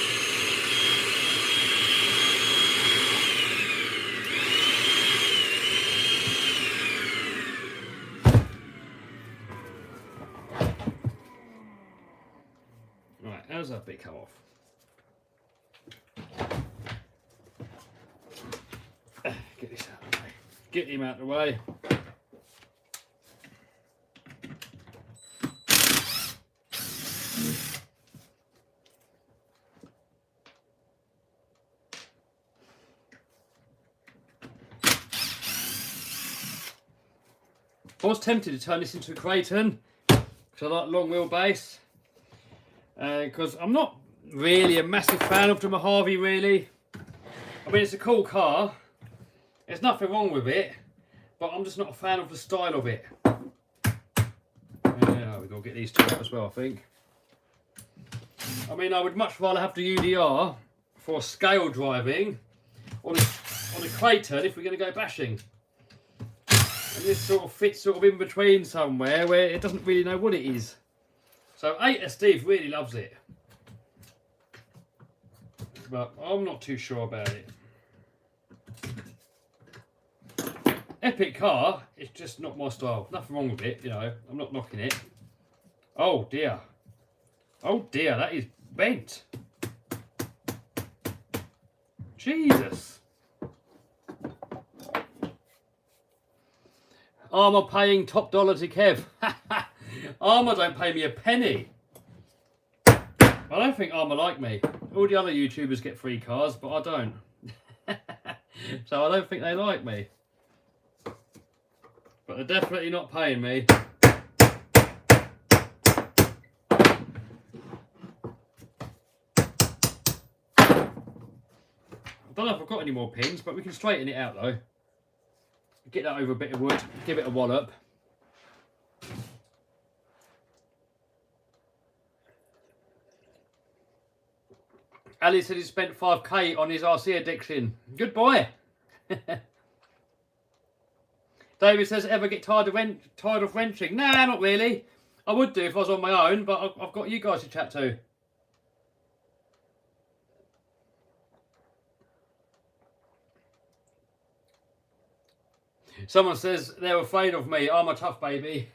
Right, how's that bit come off? Get him out of the way. I was tempted to turn this into a Creighton because I like long wheelbase. Because I'm not really a massive fan of the Mojave, really. I mean, it's a cool car. There's nothing wrong with it, but I'm just not a fan of the style of it. Yeah, we've got to get these two out as well, I think. I mean, I would much rather have the UDR for scale driving on a Creighton if we're going to go bashing. And this sort of fits sort of in between somewhere where it doesn't really know what it is. So Steve really loves it. But I'm not too sure about it. Epic car, it's just not my style. Nothing wrong with it, you know. I'm not knocking it. Oh dear. Oh dear, that is bent. Jesus. Armour paying top dollar to Kev. Armour don't pay me a penny. I don't think Armour like me. All the other YouTubers get free cars, but I don't. So I don't think they like me. But they're definitely not paying me. I don't know if I've got any more pins, but we can straighten it out though. Get that over a bit of wood, give it a wallop. Ali said he spent 5k on his RC addiction. Good boy. David says, ever get tired of wrenching? Nah, not really. I would do if I was on my own, but I've got you guys to chat to. Someone says they're afraid of me. I'm a tough baby.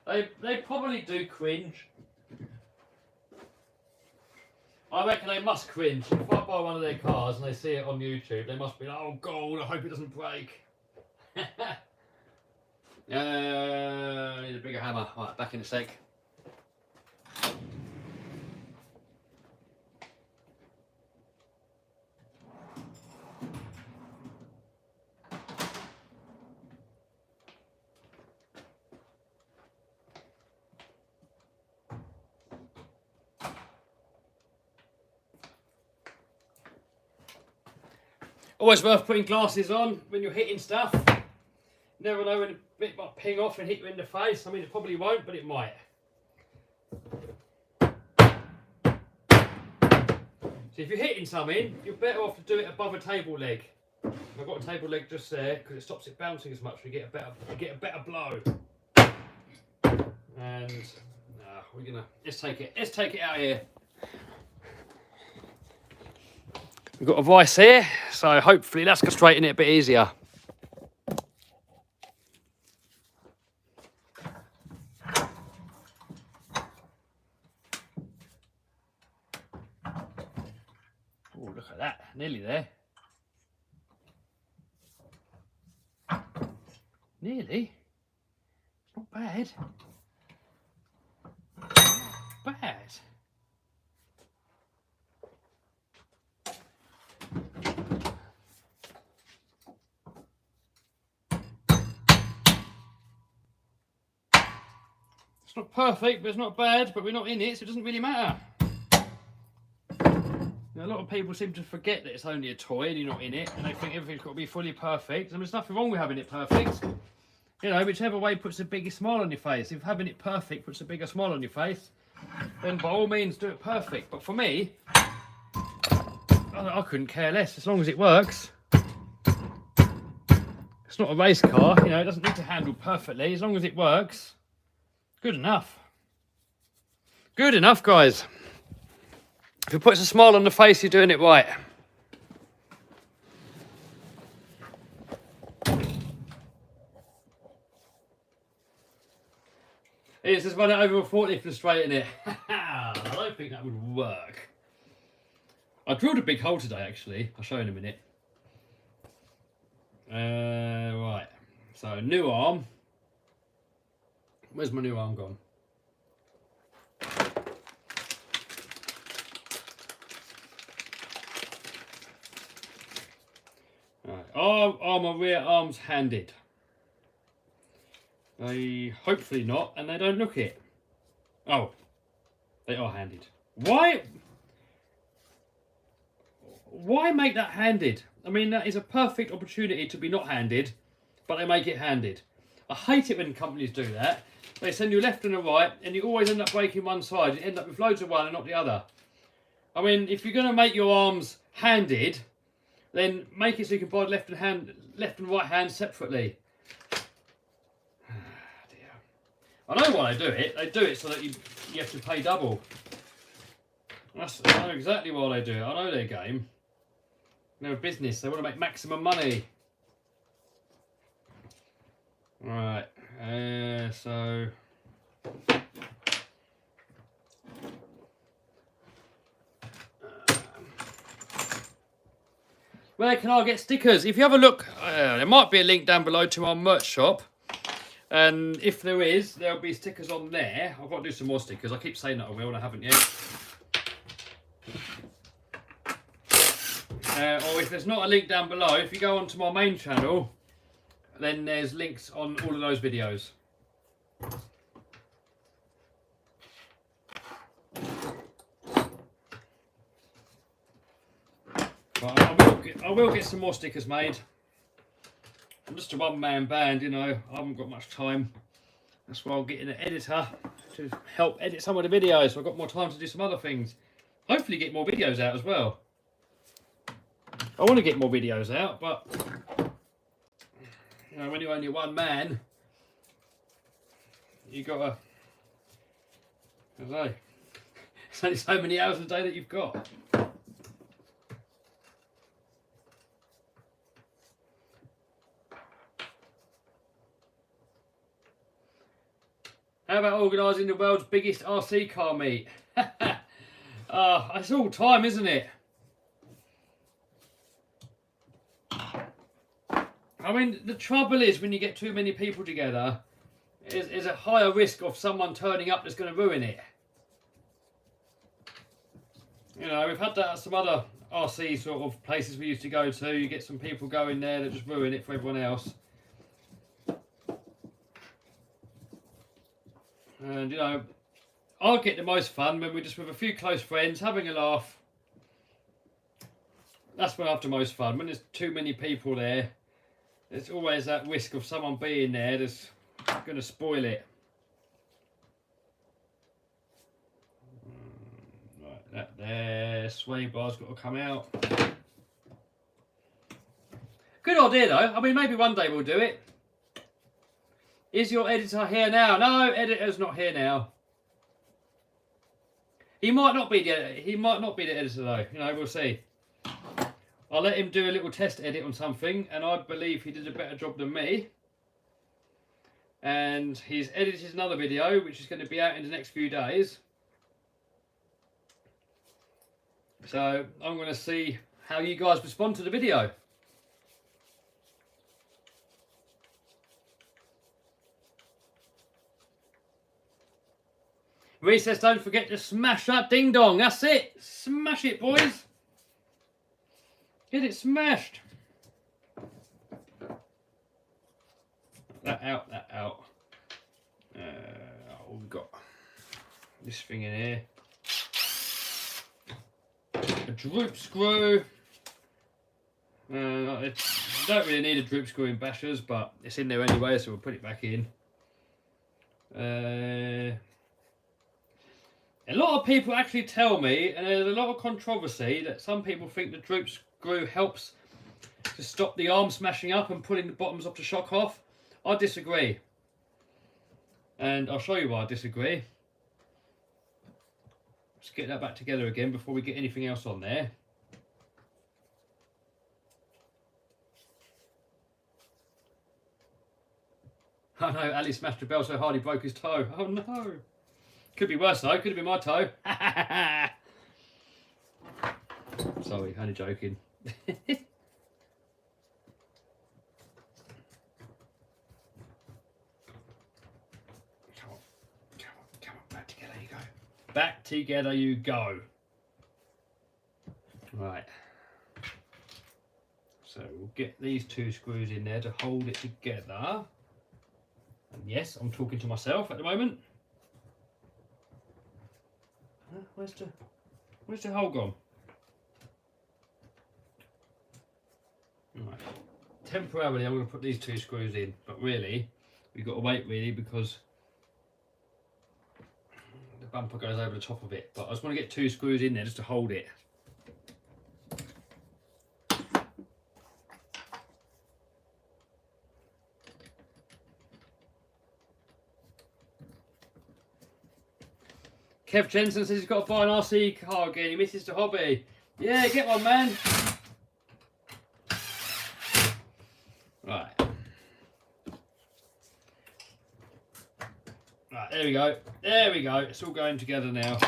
They probably do cringe. I reckon they must cringe. If I buy one of their cars and they see it on YouTube, they must be like, oh God, I hope it doesn't break. Need a bigger hammer. Right, back in a sec. Always worth putting glasses on when you're hitting stuff. Never know when a bit might ping off and hit you in the face. I mean, it probably won't, but it might. So if you're hitting something, you're better off to do it above a table leg. I've got a table leg just there because it stops it bouncing as much. You get a better blow. And we're gonna let's take it out here. We've got a vice here, so hopefully that's going to straighten it a bit easier. Oh, look at that, nearly there. Nearly. Not bad. Bad. It's not perfect, but it's not bad, but we're not in it, so it doesn't really matter. Now, a lot of people seem to forget that it's only a toy and you're not in it, and they think everything's got to be fully perfect. I mean, there's nothing wrong with having it perfect. You know, whichever way puts the biggest smile on your face. If having it perfect puts a bigger smile on your face, then by all means do it perfect. But for me, I couldn't care less, as long as it works. It's not a race car, you know, it doesn't need to handle perfectly, as long as it works. Good enough. Good enough, guys. If it puts a smile on the face, you're doing it right. It's just run it over a forklift and straighten it. I don't think that would work. I drilled a big hole today, actually. I'll show you in a minute. Right. So new arm. Where's my new arm gone? Right. Are my rear arms handed? They hopefully not, and they don't look it. Oh, they are handed. Why? Why make that handed? I mean, that is a perfect opportunity to be not handed, but they make it handed. I hate it when companies do that. They send you left and a right, and you always end up breaking one side. You end up with loads of one and not the other. I mean, if you're going to make your arms handed, then make it so you can buy left and right hand separately. Dear. I know why they do it. They do it so that you have to pay double. I know exactly why they do it. I know their game. They're a business. They want to make maximum money. Right. So. Where can I get stickers? If you have a look, there might be a link down below to our merch shop. And if there is, there'll be stickers on there. I've got to do some more stickers. I keep saying that I will, and I haven't yet. Or if there's not a link down below, if you go onto my main channel, then there's links on all of those videos. But I will get some more stickers made. I'm just a one-man band, you know. I haven't got much time. That's why I'll get an editor to help edit some of the videos, so I've got more time to do some other things. Hopefully get more videos out as well. I want to get more videos out, but you know, when you're only one man, you gotta, I don't know, it's only so many hours a day that you've got. How about organising the world's biggest RC car meet? It's all time, isn't it? I mean, the trouble is when you get too many people together, is a higher risk of someone turning up that's going to ruin it. You know, we've had that at some other RC sort of places we used to go to. You get some people going there that just ruin it for everyone else. And, you know, I'll get the most fun when we're just with a few close friends, having a laugh. That's when I have the most fun. When there's too many people there, there's always that risk of someone being there that's going to spoil it. Right, that there, sway bar's got to come out. Good idea though. I mean, maybe one day we'll do it. Is your editor here now? No, editor's not here now. He might not be the editor though. You know, we'll see. I'll let him do a little test edit on something, and I believe he did a better job than me. And he's edited another video, which is going to be out in the next few days. So I'm going to see how you guys respond to the video. Reese says, don't forget to smash that ding dong. That's it. Smash it, boys. Get it smashed. That out, that out. We've got this thing in here. A droop screw. I don't really need a droop screw in bashers, but it's in there anyway, so we'll put it back in. A lot of people actually tell me, and there's a lot of controversy, that some people think the droop screw helps to stop the arm smashing up and pulling the bottoms of the shock off. I disagree. And I'll show you why I disagree. Let's get that back together again before we get anything else on there. Oh no, Ali smashed the bell so hard he broke his toe. Oh no. Could be worse though, could have been my toe. Sorry, only joking. back together you go. Right. So we'll get these 2 screws in there to hold it together. And yes, I'm talking to myself at the moment. Where's the hole gone? Right. Temporarily I'm going to put these 2 screws in, but really we've got to wait because the bumper goes over the top of it. But I just want to get 2 screws in there just to hold it. Kev Jensen says he's got to buy an RC car again. He misses the hobby. Yeah, get one, man. Right. Right, there we go. There we go. It's all going together now.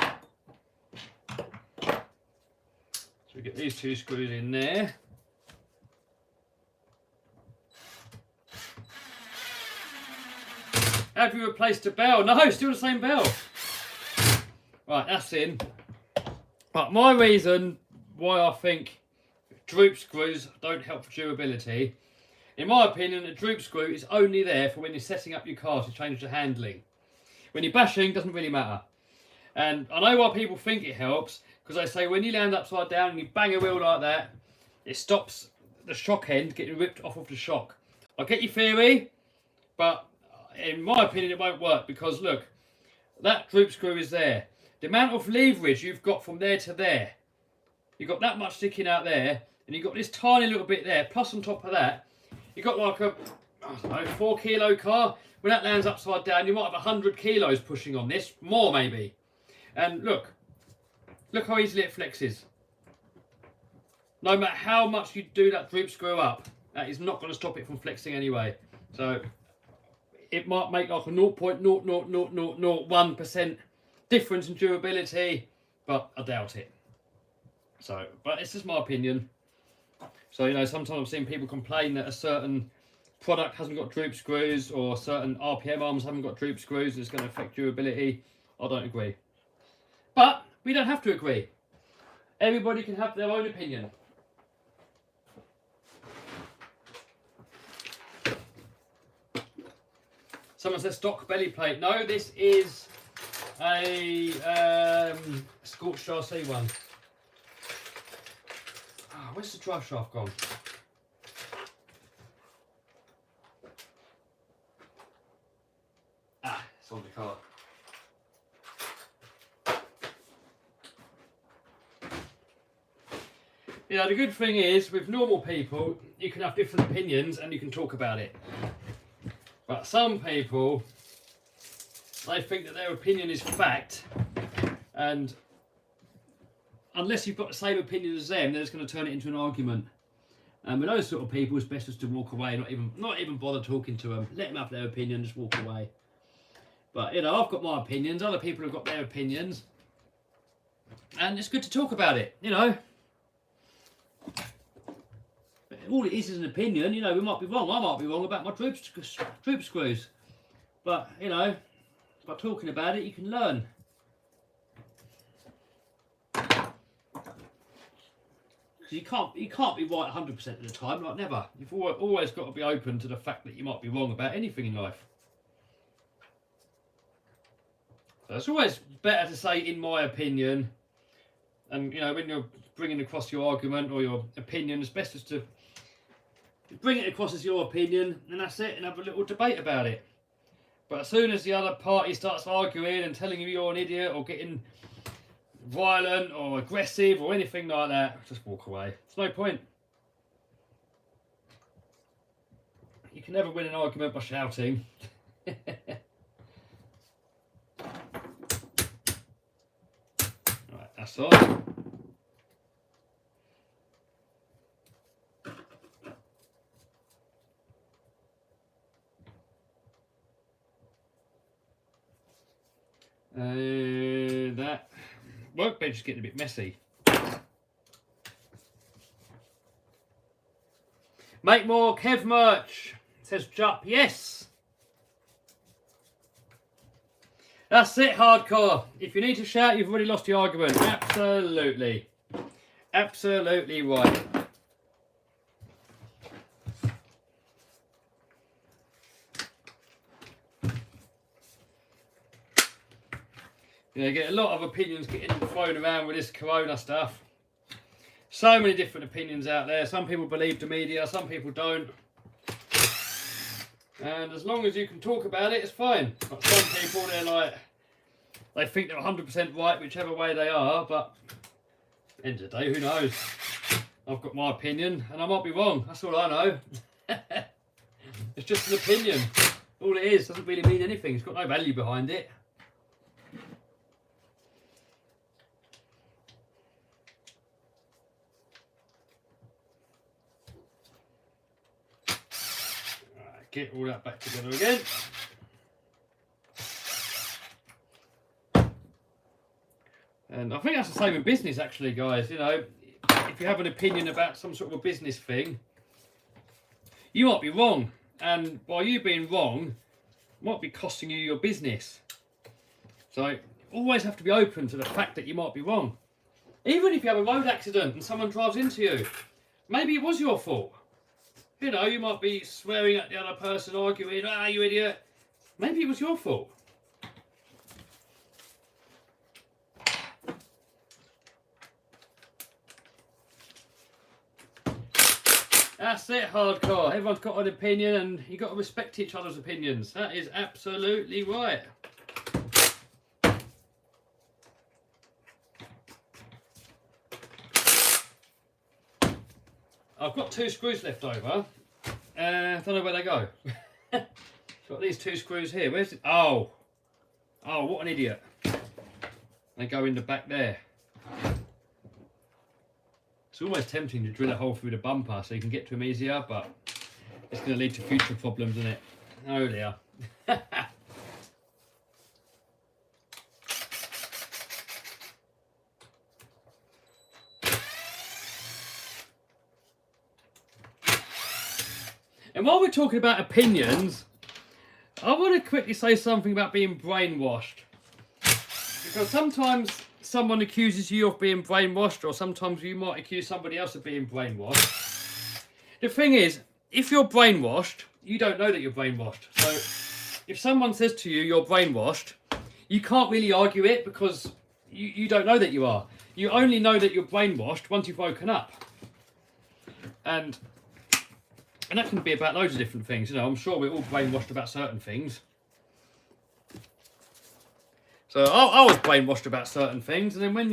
So we get these 2 screws in there. Have you replaced the bell? No, still the same bell. Right, that's in. But my reason why I think droop screws don't help for durability, in my opinion, a droop screw is only there for when you're setting up your car to change the handling. When you're bashing, it doesn't really matter. And I know why people think it helps, because they say when you land upside down and you bang a wheel like that, it stops the shock end getting ripped off of the shock. I get your theory, but in my opinion, it won't work because look, that droop screw is there. The amount of leverage you've got from there to there, you've got that much sticking out there, and you've got this tiny little bit there, plus on top of that, you've got like a, I don't know, 4 kilo car. When that lands upside down, you might have 100 kilos pushing on this, more maybe. And look how easily it flexes. No matter how much you do that droop screw up, that is not going to stop it from flexing anyway. So it might make like a 0.00001% difference in durability, but I doubt it. So, but it's just my opinion. So, you know, sometimes I've seen people complain that a certain product hasn't got droop screws or certain RPM arms haven't got droop screws and it's going to affect durability. I don't agree. But we don't have to agree. Everybody can have their own opinion. Someone says stock belly plate. No, this is a scorched RC one. Oh, where's the drive shaft gone? Ah, it's on the car. You know, the good thing is, with normal people, you can have different opinions and you can talk about it. But some people, they think that their opinion is fact, and unless you've got the same opinion as them, they're just going to turn it into an argument. And with those sort of people, it's best just to walk away, not even bother talking to them. Let them have their opinion, just walk away. But, you know, I've got my opinions, other people have got their opinions, and it's good to talk about it, you know. All it is an opinion, you know, we might be wrong. I might be wrong about my droop screws. But, you know, by talking about it, you can learn. You can't be right 100% of the time, like never. You've always got to be open to the fact that you might be wrong about anything in life. So it's always better to say, in my opinion, and, you know, when you're bringing across your argument or your opinion, it's best just to bring it across as your opinion, and that's it, and have a little debate about it. But as soon as the other party starts arguing and telling you you're an idiot or getting violent or aggressive or anything like that, just walk away. There's no point. You can never win an argument by shouting. Right, that's on. That workbench is getting a bit messy. Make more Kev merch, says Jup. Yes. That's it, hardcore. If you need to shout, you've already lost the argument. Absolutely. Absolutely right. You get a lot of opinions getting thrown around with this corona stuff. So many different opinions out there. Some people believe the media, some people don't. And as long as you can talk about it, it's fine. But some people, they're like, they think they're 100% right whichever way they are, but at the end of the day, who knows? I've got my opinion and I might be wrong. That's all I know. It's just an opinion. All it is, doesn't really mean anything. It's got no value behind it. Get all that back together again. And I think that's the same in business actually, guys. You know, if you have an opinion about some sort of a business thing, you might be wrong. And by you being wrong, might be costing you your business. So always have to be open to the fact that you might be wrong. Even if you have a road accident and someone drives into you, maybe it was your fault. You know, you might be swearing at the other person, arguing, ah, you idiot. Maybe it was your fault. That's it, hardcore. Everyone's got an opinion and you've got to respect each other's opinions. That is absolutely right. I've got 2 screws left over. I don't know where they go. Got these 2 screws here. Where's it? Oh, what an idiot. They go in the back there. It's almost tempting to drill a hole through the bumper so you can get to them easier, but it's going to lead to future problems, isn't it? Oh dear. And while we're talking about opinions, I want to quickly say something about being brainwashed. Because sometimes someone accuses you of being brainwashed, or sometimes you might accuse somebody else of being brainwashed. The thing is, if you're brainwashed, you don't know that you're brainwashed. So if someone says to you, you're brainwashed, you can't really argue it because you don't know that you are. You only know that you're brainwashed once you've woken up. And that can be about loads of different things. You know, I'm sure we're all brainwashed about certain things. So I was brainwashed about certain things, and then when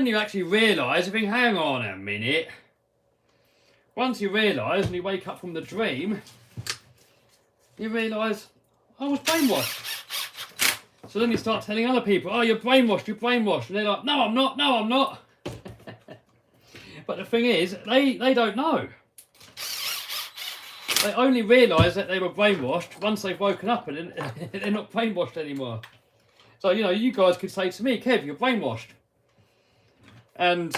you actually realise, you think, hang on a minute. Once you realise and you wake up from the dream, you realise I was brainwashed. So then you start telling other people, oh, you're brainwashed, you're brainwashed. And they're like, no, I'm not, no, I'm not. But the thing is, they don't know. They only realise that they were brainwashed once they've woken up and they're not brainwashed anymore. So, you know, you guys could say to me, Kev, you're brainwashed. And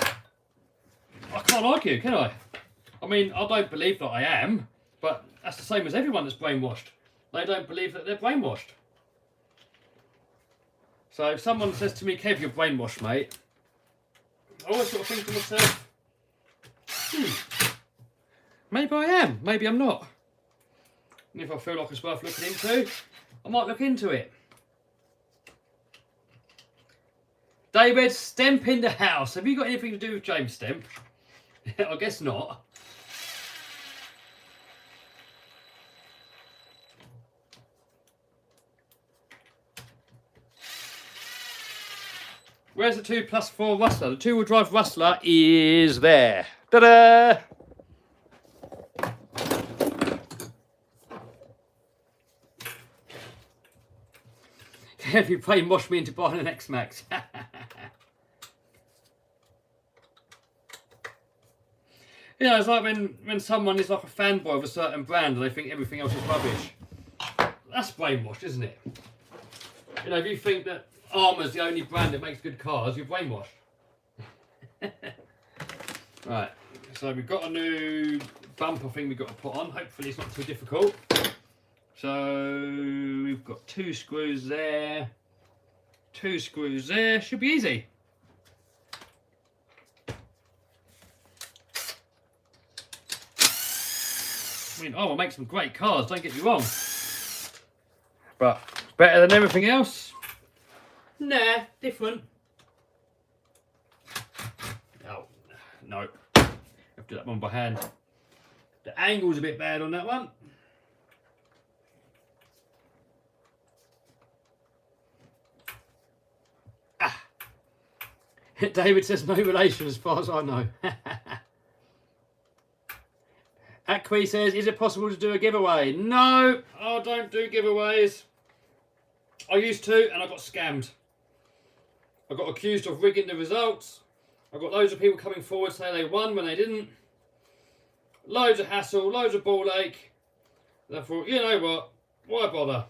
I can't argue, can I? I mean, I don't believe that I am, but that's the same as everyone that's brainwashed. They don't believe that they're brainwashed. So if someone says to me, Kev, you're brainwashed, mate, I always sort of think to myself, maybe I am, maybe I'm not. And if I feel like it's worth looking into, I might look into it. David, Stemp in the house. Have you got anything to do with James Stemp? I guess not. Where's the 2+4 Rustler? The 2-wheel drive Rustler is there. Ta-da! Have you brainwashed me into buying an X-Max? You know, it's like when someone is like a fanboy of a certain brand and they think everything else is rubbish. That's brainwashed, isn't it? You know, if you think that Armour's the only brand that makes good cars, you're brainwashed. Right, so we've got a new bumper thing we've got to put on. Hopefully it's not too difficult. So we've got 2 screws there. 2 screws there. Should be easy. I mean, will make some great cars, don't get me wrong. But better than everything else? Nah, different. Oh, no. I have to do that one by hand. The angle's a bit bad on that one. Ah. David says no relation as far as I know. Aqui says, is it possible to do a giveaway? No, I don't do giveaways. I used to, and I got scammed. I got accused of rigging the results. I got loads of people coming forward saying they won when they didn't. Loads of hassle, loads of ball ache. And I thought, you know what? Why bother?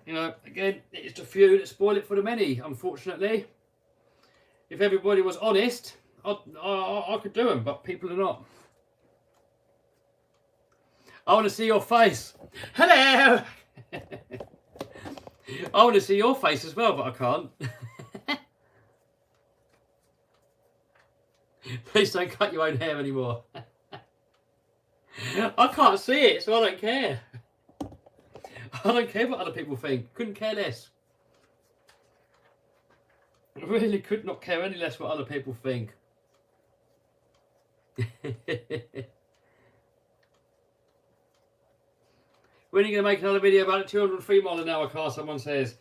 You know, again, it's the few that spoil it for the many, unfortunately. If everybody was honest, I could do them, but people are not. I want to see your face. Hello! I want to see your face as well, but I can't. Please don't cut your own hair anymore. I can't see it, so I don't care. I don't care what other people think. Couldn't care less. I really could not care any less what other people think. When are you going to make another video about a 203 mile an hour car, someone says?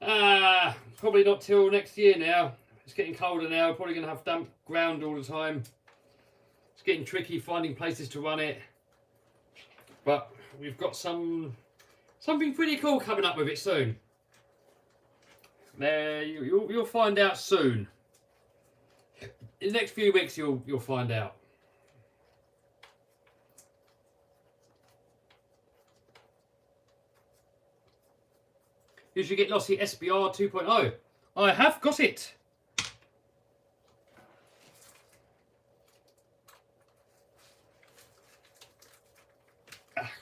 Probably not till next year now. It's getting colder now. Probably going to have damp ground all the time. It's getting tricky finding places to run it. But we've got something pretty cool coming up with it soon. You'll find out soon. In the next few weeks you'll find out. You should get Lossy SBR 2.0. I have got it.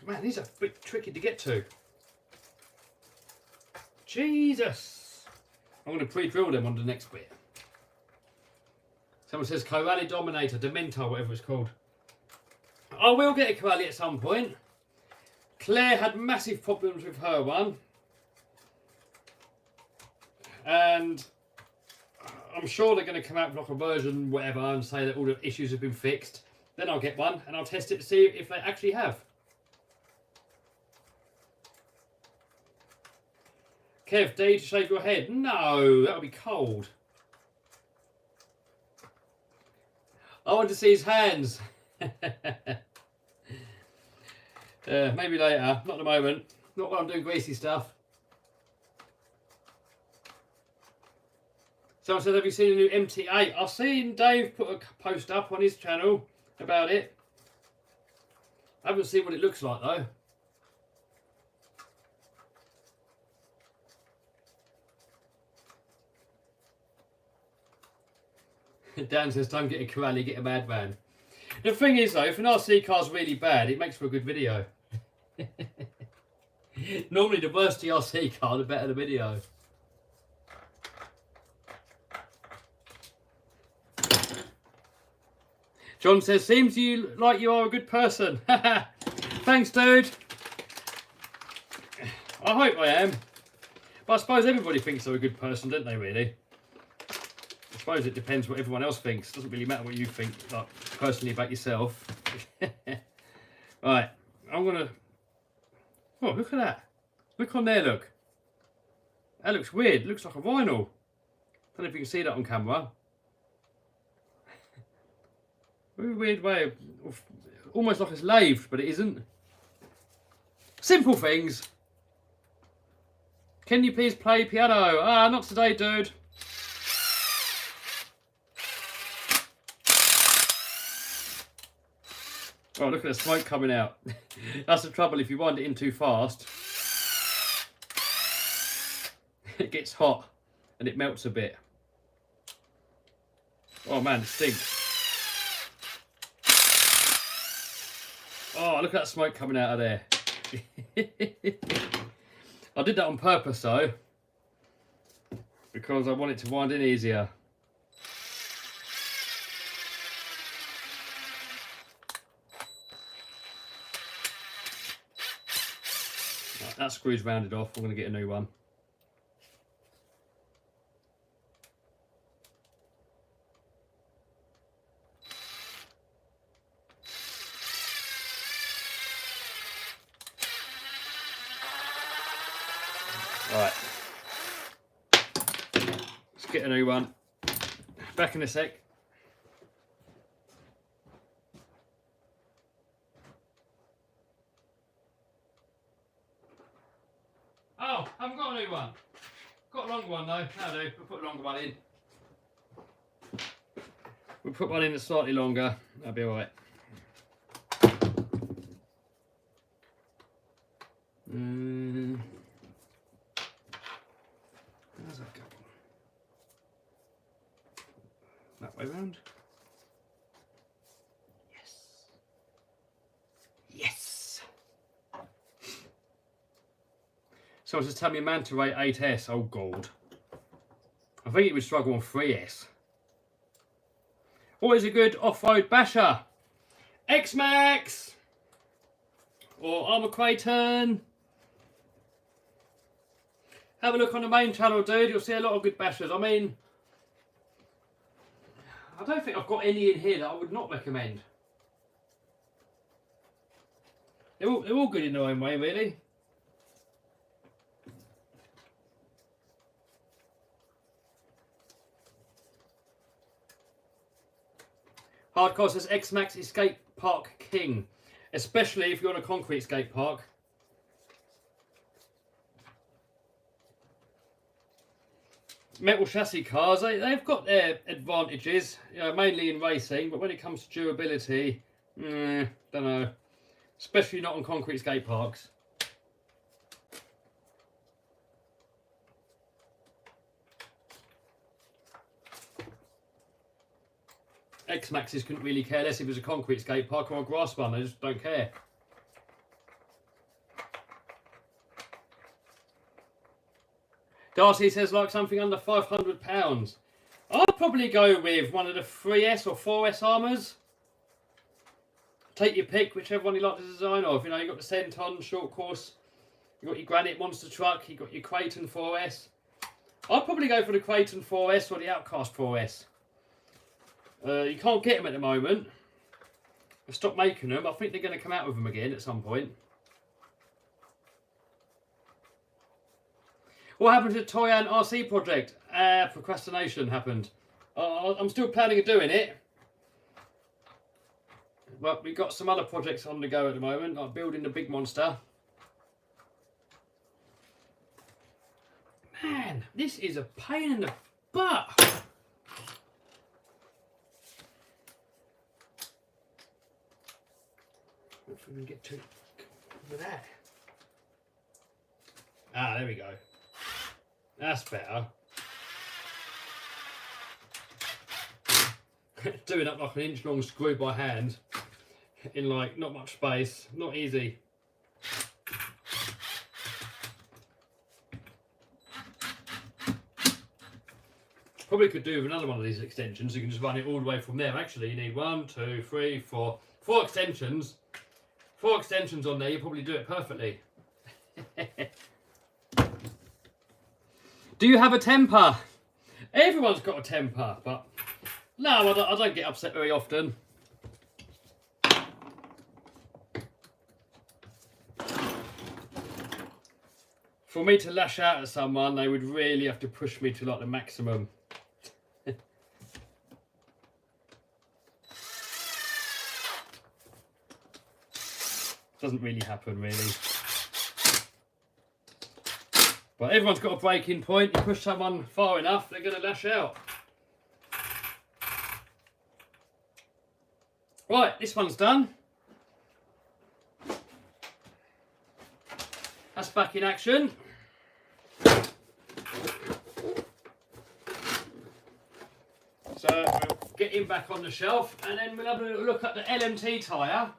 Man, these are a bit tricky to get to. Jesus. I'm going to pre-drill them on the next bit. Someone says Corrali Dominator, Dementor, whatever it's called. I will get a Corrali at some point. Claire had massive problems with her one. And I'm sure they're going to come out with like a version, whatever, and say that all the issues have been fixed. Then I'll get one and I'll test it to see if they actually have. Kev, dare you to shave your head? No, that would be cold. I want to see his hands. Maybe later, not at the moment. Not while I'm doing greasy stuff. Someone said, have you seen a new MT8? I've seen Dave put a post up on his channel about it. I haven't seen what it looks like though. Dan says, don't get a Corrali, get a mad van. The thing is though, if an RC car's really bad, it makes for a good video. Normally the worse the RC car, the better the video. John says, seems you like you are a good person. Thanks, dude. I hope I am. But I suppose everybody thinks they're a good person, don't they, really? I suppose it depends what everyone else thinks. It doesn't really matter what you think, like, personally about yourself. Right, I'm going to... Oh, look at that. Look on there, look. That looks weird. It looks like a vinyl. I don't know if you can see that on camera. Very weird way of almost like it's lathed, but it isn't. Simple things. Can you please play piano? Not today, dude. Oh, look at the smoke coming out. That's the trouble if you wind it in too fast. It gets hot and it melts a bit. Oh man, it stinks. Oh, look at that smoke coming out of there. I did that on purpose though. because I want it to wind in easier. Right, that screw's rounded off. I'm going to get a new one. Right, let's get a new one. Back in a sec. Oh, I haven't got a new one. Got a longer one though. That'll do. We'll put a longer one in. We'll put one in that's slightly longer. That'll be alright. How's that go? That way round. Yes. Yes. Someone just tell me Manta Ray 8S. Oh god. I think it would struggle on 3S. Always a good off-road basher. X-Max or Armour Creighton. Have a look on the main channel, dude. You'll see a lot of good bashers. I mean, I don't think I've got any in here that I would not recommend. They're all good in their own way, really. Hardcore says X-Max is skate park king, especially if you're on a concrete skate park. Metal chassis cars, they've got their advantages, you know, mainly in racing, but when it comes to durability, don't know. Especially not on concrete skate parks. X-Maxes couldn't really care less if it was a concrete skate park or a grass one, they just don't care. Darcy says like something under £500. I'd probably go with one of the 3S or 4S armours. Take your pick, whichever one you like the design of. You know, you've got the Centon short course, you've got your Granite monster truck, you've got your Creighton 4S. I'd probably go for the Creighton 4S or the Outcast 4S. You can't get them at the moment. They've stopped making them. I think they're going to come out with them again at some point. What happened to the Toyan RC project? Procrastination happened. I'm still planning on doing it. But we've got some other projects on the go at the moment, like building the big monster. Man, this is a pain in the butt. If we can get to with that. Ah, there we go. That's better. Doing up like an inch long screw by hand in like not much space, not easy. Probably could do with another one of these extensions. You can just run it all the way from there. Actually, you need 1, 2, 3, 4, 4 extensions. 4 extensions on there, you probably do it perfectly. Do you have a temper? Everyone's got a temper, but no, I don't get upset very often. For me to lash out at someone, they would really have to push me to like the maximum. Doesn't really happen, really. But everyone's got a breaking point. You push someone far enough, they're going to lash out. Right, this one's done. That's back in action. So we'll get him back on the shelf and then we'll have a little look at the LMT tyre.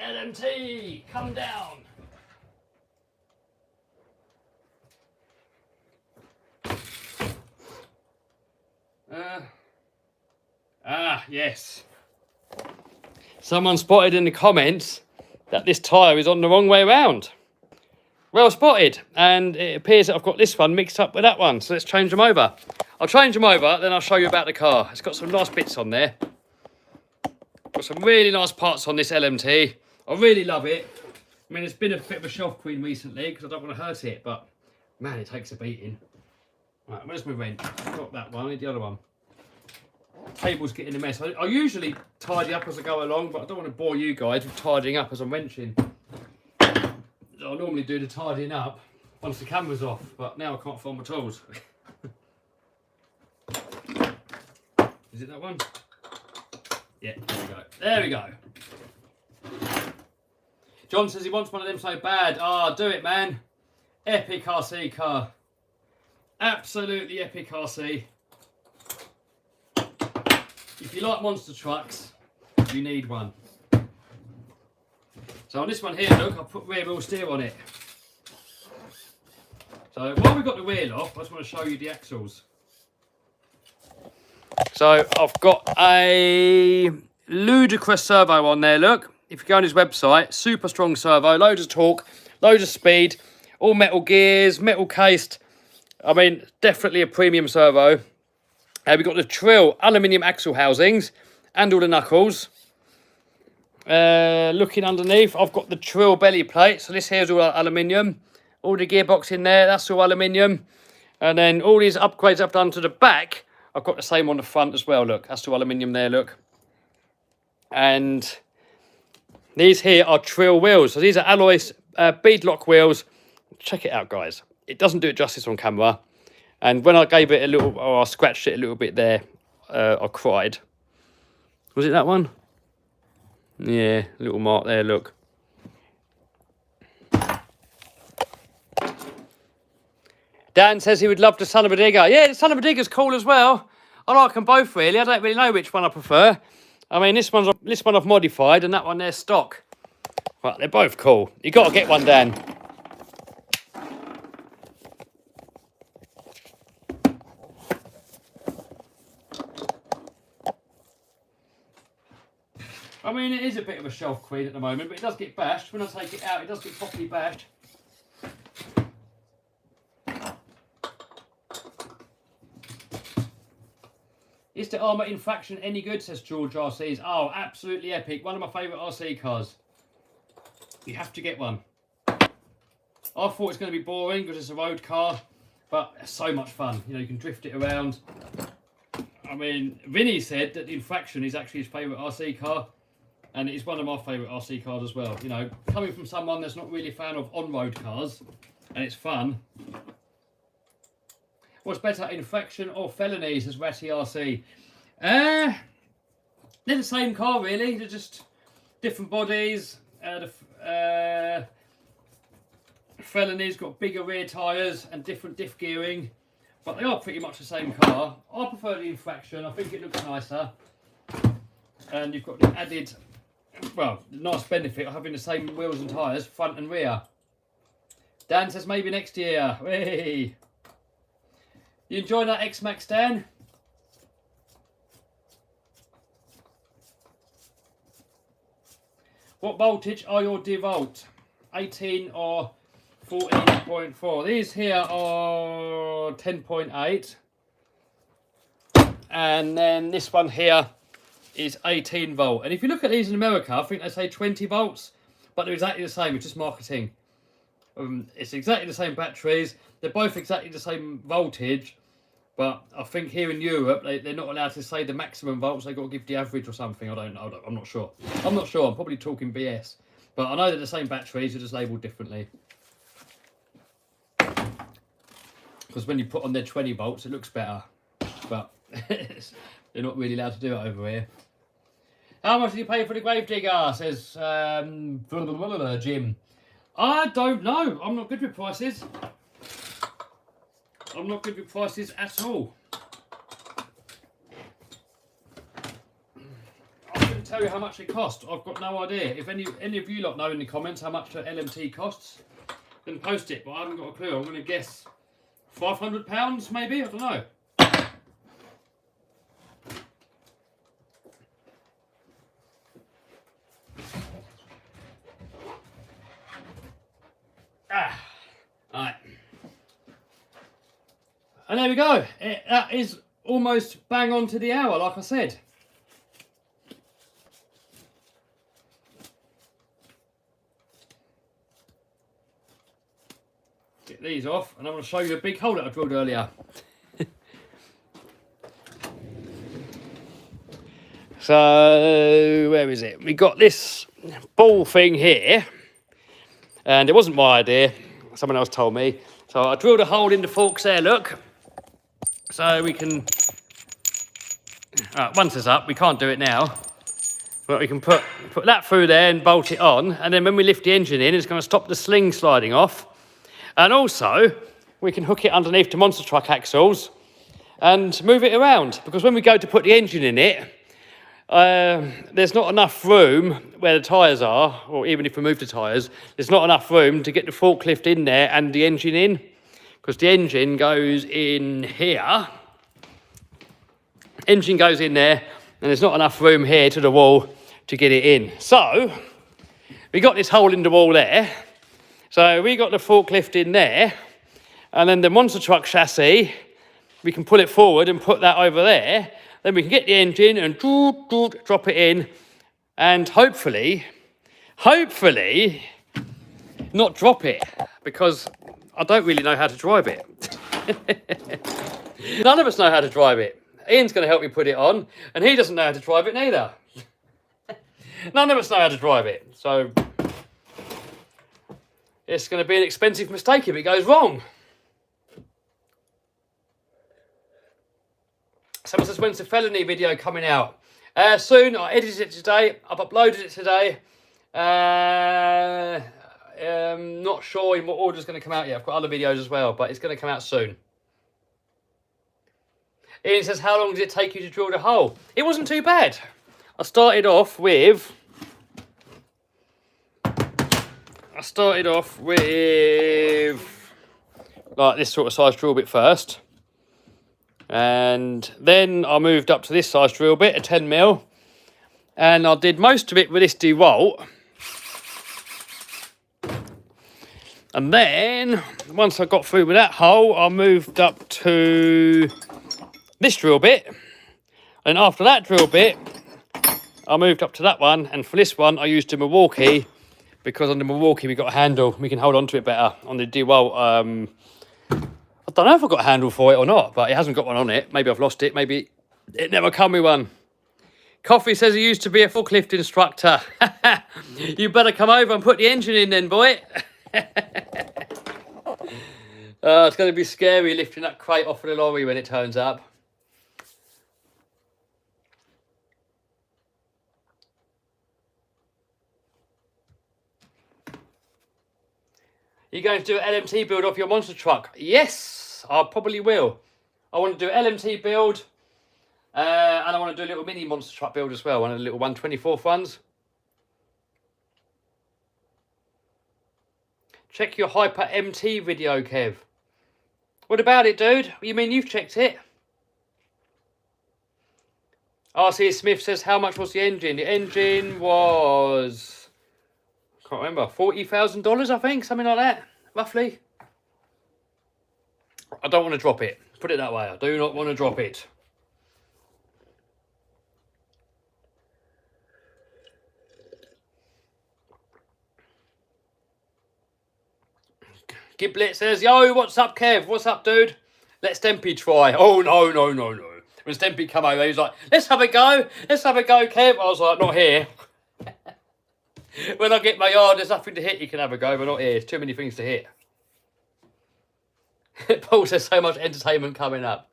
LMT, come down. Yes. Someone spotted in the comments that this tyre is on the wrong way around. Well spotted. And it appears that I've got this one mixed up with that one. So let's change them over. I'll change them over, then I'll show you about the car. It's got some nice bits on there. Got some really nice parts on this LMT. I really love it. I mean, it's been a bit of a shelf queen recently because I don't want to hurt it, but man, it takes a beating. Right, where's my wrench? I've got that one, I need the other one. Table's getting a mess. I usually tidy up as I go along, but I don't want to bore you guys with tidying up as I'm wrenching. I normally do the tidying up once the camera's off, but now I can't find my tools. Is it that one? Yeah, there we go. There we go. John says he wants one of them so bad. Ah, do it, man. Epic RC car. Absolutely epic RC. If you like monster trucks, you need one. So on this one here, look, I've put rear wheel steer on it. So while we've got the wheel off, I just want to show you the axles. So I've got a ludicrous servo on there, look. If you go on his website, super strong servo, loads of torque, loads of speed, all metal gears, metal cased. I mean, definitely a premium servo. We've got the Trill aluminium axle housings and all the knuckles. Looking underneath, I've got the Trill belly plate. So this here is all aluminium. All the gearbox in there, that's all aluminium. And then all these upgrades I've done to the back, I've got the same on the front as well, look. That's all aluminium there, look. And these here are Trill wheels. So these are alloy beadlock wheels. Check it out, guys. It doesn't do it justice on camera. And when I gave it a little, or I scratched it a little bit there, I cried. Was it that one? Yeah, little mark there, look. Dan says he would love the Son of a Digger. Yeah, the Son of a Digger's cool as well. I like them both, really. I don't really know which one I prefer. I mean, this one I've modified, and that one there's stock. But they're both cool. You got to get one, Dan. I mean, it is a bit of a shelf queen at the moment, but it does get bashed. When I take it out, it does get properly bashed. Is the armour infraction any good, says George RCs. Oh, absolutely epic. One of my favourite RC cars. You have to get one. I thought it was going to be boring because it's a road car, but it's so much fun. You know, you can drift it around. I mean, Vinny said that the infraction is actually his favourite RC car. And it is one of my favourite RC cars as well. You know, coming from someone that's not really a fan of on-road cars, and it's fun. What's better, infraction or felonies, as Ratty RC? They're the same car, really. They're just different bodies. Felonies got bigger rear tyres and different diff gearing. But they are pretty much the same car. I prefer the infraction. I think it looks nicer. And you've got the added, well, the nice benefit of having the same wheels and tyres, front and rear. Dan says maybe next year. Hey. You enjoying that X-Max, Dan? What voltage are your DeVolt? 18 or 14.4? These here are 10.8. And then this one here is 18 volt. And if you look at these in America, I think they say 20 volts, but they're exactly the same. It's just marketing. It's exactly the same batteries. They're both exactly the same voltage, but I think here in Europe they're not allowed to say the maximum volts. They've got to give the average or something. I'm not sure. I'm probably talking BS, but I know they're the same batteries. They're just labelled differently. Because when you put on their 20 volts, it looks better, but they're not really allowed to do it over here. How much do you pay for the Gravedigger? Says Jim. I don't know. I'm not good with prices. I'm not good with prices at all. I can tell you how much it cost. I've got no idea. If any of you lot know in the comments how much an LMT costs, then post it. But I haven't got a clue. I'm going to guess £500 maybe. I don't know. Right. And there we go. That is almost bang on to the hour, like I said. Get these off, and I'm going to show you a big hole that I drilled earlier. So, where is it? We got this ball thing here, and it wasn't my idea. Someone else told me. So I drilled a hole in the forks there, look. So we can, once it's up, we can't do it now. But we can put that through there and bolt it on. And then when we lift the engine in, it's going to stop the sling sliding off. And also, we can hook it underneath the monster truck axles and move it around. Because when we go to put the engine in it, there's not enough room where the tyres are, or even if we move the tyres, there's not enough room to get the forklift in there and the engine in, because the engine goes in here. Engine goes in there, and there's not enough room here to the wall to get it in. So, we got this hole in the wall there. So, we got the forklift in there, and then the monster truck chassis, we can pull it forward and put that over there. Then we can get the engine and drop it in, and hopefully not drop it, because I don't really know how to drive it. None of us know how to drive it. Ian's going to help me put it on, and he doesn't know how to drive it neither. None of us know how to drive it, so it's going to be an expensive mistake if it goes wrong. Someone says, when's the felony video coming out? Soon. I edited it today. I've uploaded it today. Not sure in what order it's going to come out yet. I've got other videos as well, but it's going to come out soon. Ian says, how long did it take you to drill the hole? It wasn't too bad. I started off with like this sort of size drill bit first. And then I moved up to this size drill bit, a 10mm. And I did most of it with this DeWalt. And then, once I got through with that hole, I moved up to this drill bit. And after that drill bit, I moved up to that one. And for this one, I used a Milwaukee, because on the Milwaukee, we got a handle. We can hold on to it better. On the DeWalt, I don't know if I've got a handle for it or not, but it hasn't got one on it. Maybe I've lost it. Maybe it never come with one. Coffee says he used to be a forklift instructor. You better come over and put the engine in then, boy. It's going to be scary lifting that crate off of the lorry when it turns up. You going to do an LMT build off your monster truck? Yes, I probably will. I want to do an LMT build, and I want to do a little mini monster truck build as well, one of the little 1/24 ones. Check your Hyper MT video, Kev. What about it, dude? You mean you've checked it? RC Smith says, how much was the engine? The engine was... can't remember, $40,000, I think, something like that, roughly. I don't want to drop it. Put it that way. I do not want to drop it. Giblet says, yo, what's up, Kev? What's up, dude? Let Stempy try. Oh, no. When Stempy come over, he was like, let's have a go. Let's have a go, Kev. I was like, not here. When I get my yard, there's nothing to hit. You can have a go, but not here. There's too many things to hit. Paul says, so much entertainment coming up.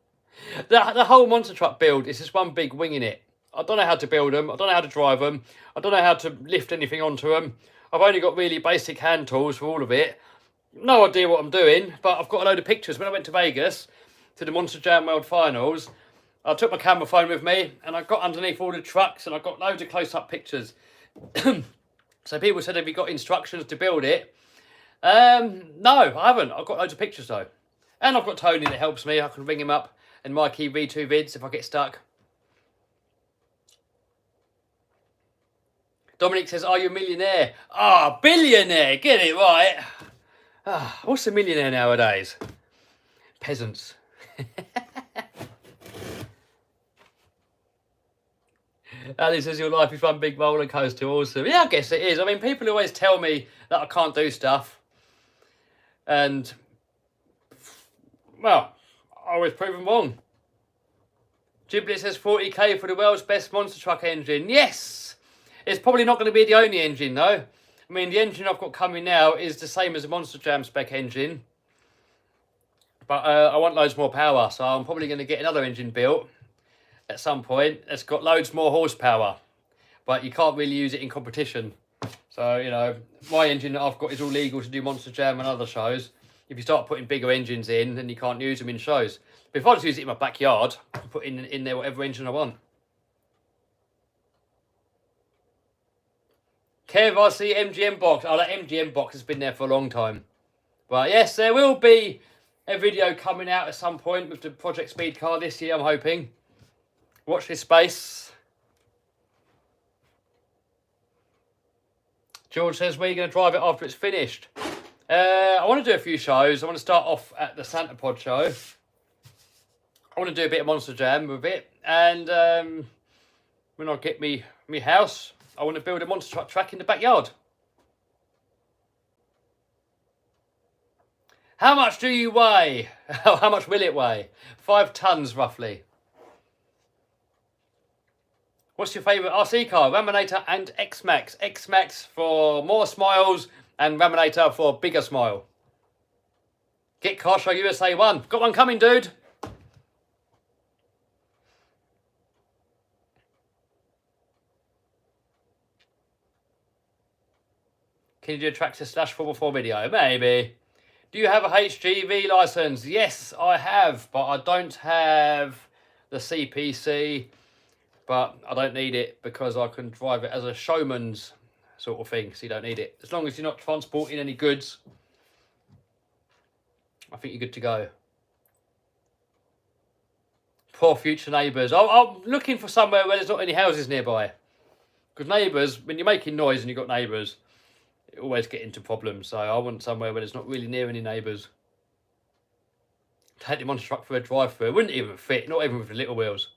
The whole monster truck build is just one big wing in it. I don't know how to build them. I don't know how to drive them. I don't know how to lift anything onto them. I've only got really basic hand tools for all of it. No idea what I'm doing, but I've got a load of pictures. When I went to Vegas to the Monster Jam World Finals, I took my camera phone with me and I got underneath all the trucks and I got loads of close-up pictures. So people said, have you got instructions to build it? No, I haven't. I've got loads of pictures though. And I've got Tony that helps me. I can ring him up and Mikey V2 vids if I get stuck. Dominic says, are you a millionaire? Ah, billionaire. Get it right. Ah, what's a millionaire nowadays? Peasants. Ali says your life is one big roller coaster. Awesome. Yeah, I guess it is. I mean, people always tell me that I can't do stuff. And, well, I always prove them wrong. Giblet says 40k for the world's best monster truck engine. Yes! It's probably not going to be the only engine, though. I mean, the engine I've got coming now is the same as a Monster Jam spec engine. But I want loads more power, so I'm probably going to get another engine built at some point. It's got loads more horsepower, but you can't really use it in competition. So, you know, my engine that I've got is all legal to do Monster Jam and other shows. If you start putting bigger engines in, then you can't use them in shows. But if I just use it in my backyard, I can put in there whatever engine I want. Kev, I see MGM box. Oh, that MGM box has been there for a long time. But yes, there will be a video coming out at some point with the Project Speed car this year, I'm hoping. Watch this space. George says, where are you going to drive it after it's finished? I want to do a few shows. I want to start off at the Santa Pod show. I want to do a bit of Monster Jam with it. And when I get me house, I want to build a monster truck track in the backyard. How much do you weigh? How much will it weigh? 5 tons, roughly. What's your favourite RC car? Raminator and X-Max. X-Max for more smiles and Raminator for bigger smile. Get Car Show USA 1. Got one coming, dude. Can you do a tractor / 4x4 video? Maybe. Do you have a HGV license? Yes, I have, but I don't have the CPC. But I don't need it because I can drive it as a showman's sort of thing, so you don't need it. As long as you're not transporting any goods, I think you're good to go. Poor future neighbours. I'm looking for somewhere where there's not any houses nearby. Because neighbours, when you're making noise and you've got neighbours, you always get into problems. So I want somewhere where there's not really near any neighbours. Take the monster truck for a drive-through. It wouldn't even fit, not even with the little wheels.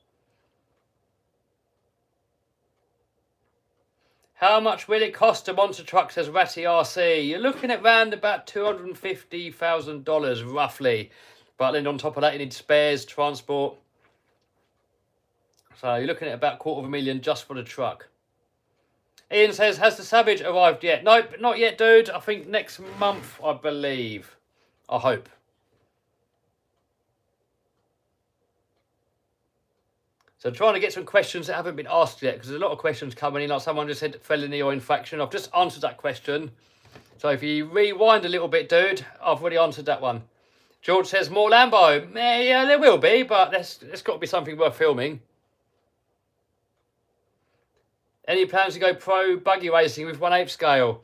How much will it cost to monster truck, says Ratty RC? You're looking at round about $250,000 roughly. But then on top of that, you need spares, transport. So you're looking at about $250,000 just for the truck. Ian says, has the Savage arrived yet? Nope, not yet, dude. I think next month, I believe. I hope. So I'm trying to get some questions that haven't been asked yet, because there's a lot of questions coming in, like someone just said felony or infraction. I've just answered that question. So if you rewind a little bit, dude, I've already answered that one. George says, more Lambo. Yeah, there will be, but there's got to be something worth filming. Any plans to go pro buggy racing with 1/8 scale?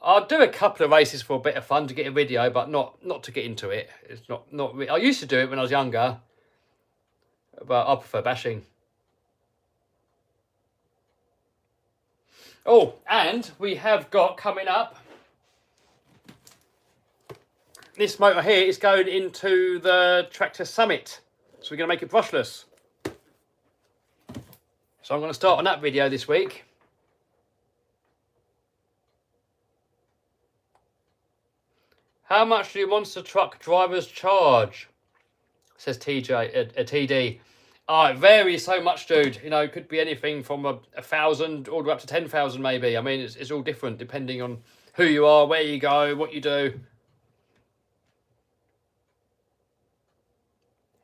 I'll do a couple of races for a bit of fun to get a video, but not to get into it. It's not I used to do it when I was younger. But I prefer bashing. Oh, and we have got coming up, this motor here is going into the Tractor Summit. So we're going to make it brushless. So I'm going to start on that video this week. How much do monster truck drivers charge? Says TD. Oh, it varies so much, dude. You know, it could be anything from 1,000 all the way up to 10,000 maybe. I mean, it's all different depending on who you are, where you go, what you do.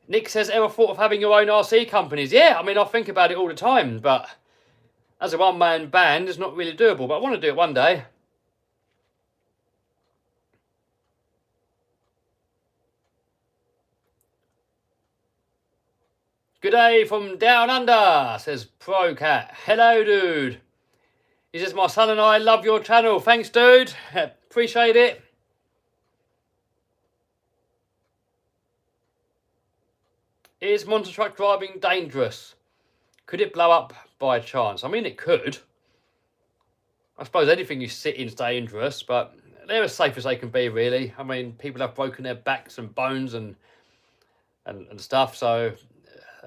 Nick says, ever thought of having your own RC companies? Yeah, I mean, I think about it all the time, but as a one-man band, it's not really doable, but I want to do it one day. Good day from down under, says ProCat. Hello, dude. He says, my son and I love your channel. Thanks, dude. Appreciate it. Is monster truck driving dangerous? Could it blow up by chance? I mean, it could. I suppose anything you sit in is dangerous, but they're as safe as they can be, really. I mean, people have broken their backs and bones and stuff, so...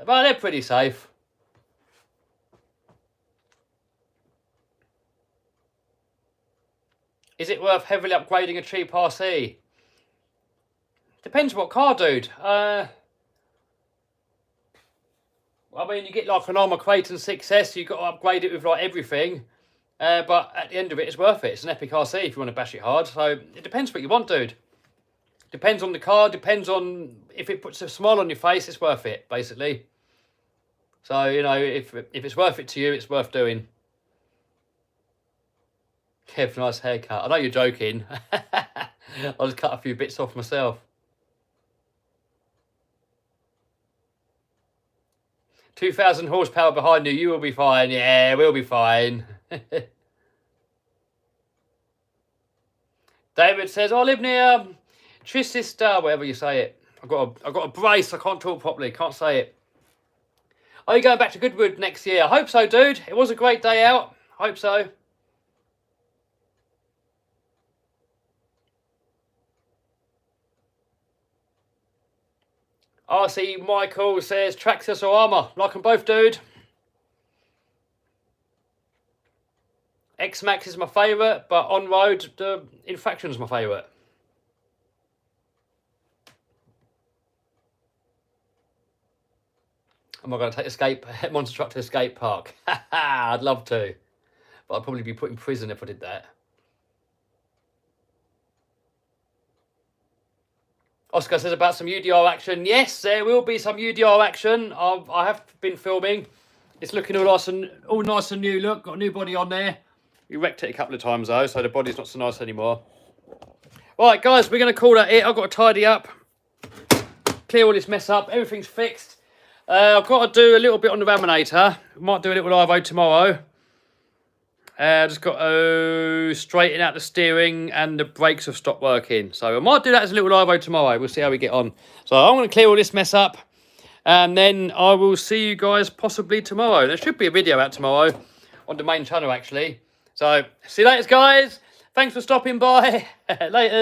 But they're pretty safe. Is it worth heavily upgrading a cheap RC? Depends what car, dude. I mean, you get like an Armour Creighton 6S, you've got to upgrade it with like everything. But at the end of it, it's worth it. It's an epic RC if you want to bash it hard. So it depends what you want, dude. Depends on the car, depends on if it puts a smile on your face, it's worth it, basically. So, you know, if it's worth it to you, it's worth doing. Kev, nice haircut. I know you're joking. I'll just cut a few bits off myself. 2,000 horsepower behind you, you will be fine. Yeah, we'll be fine. David says, I live near Tricester, whatever you say it. I've got a brace, I can't talk properly, can't say it. Are you going back to Goodwood next year? I hope so, dude. It was a great day out. Hope so. RC Michael says, Traxxas or Armour? Like them both, dude. X-Max is my favourite, but on-road, the Infraction's my favourite. Am I going to take monster truck to escape park? I'd love to. But I'd probably be put in prison if I did that. Oscar says about some UDR action. Yes, there will be some UDR action. I have been filming. It's looking all nice and new. Look, got a new body on there. We wrecked it a couple of times though, so the body's not so nice anymore. Right, guys, we're going to call that it. I've got to tidy up, clear all this mess up. Everything's fixed. I've got to do a little bit on the laminator. Might do a little live tomorrow. Just got to straighten out the steering and the brakes have stopped working. So I might do that as a little live tomorrow. We'll see how we get on. So I'm going to clear all this mess up. And then I will see you guys possibly tomorrow. There should be a video out tomorrow on the main channel, actually. So see you later, guys. Thanks for stopping by. Later.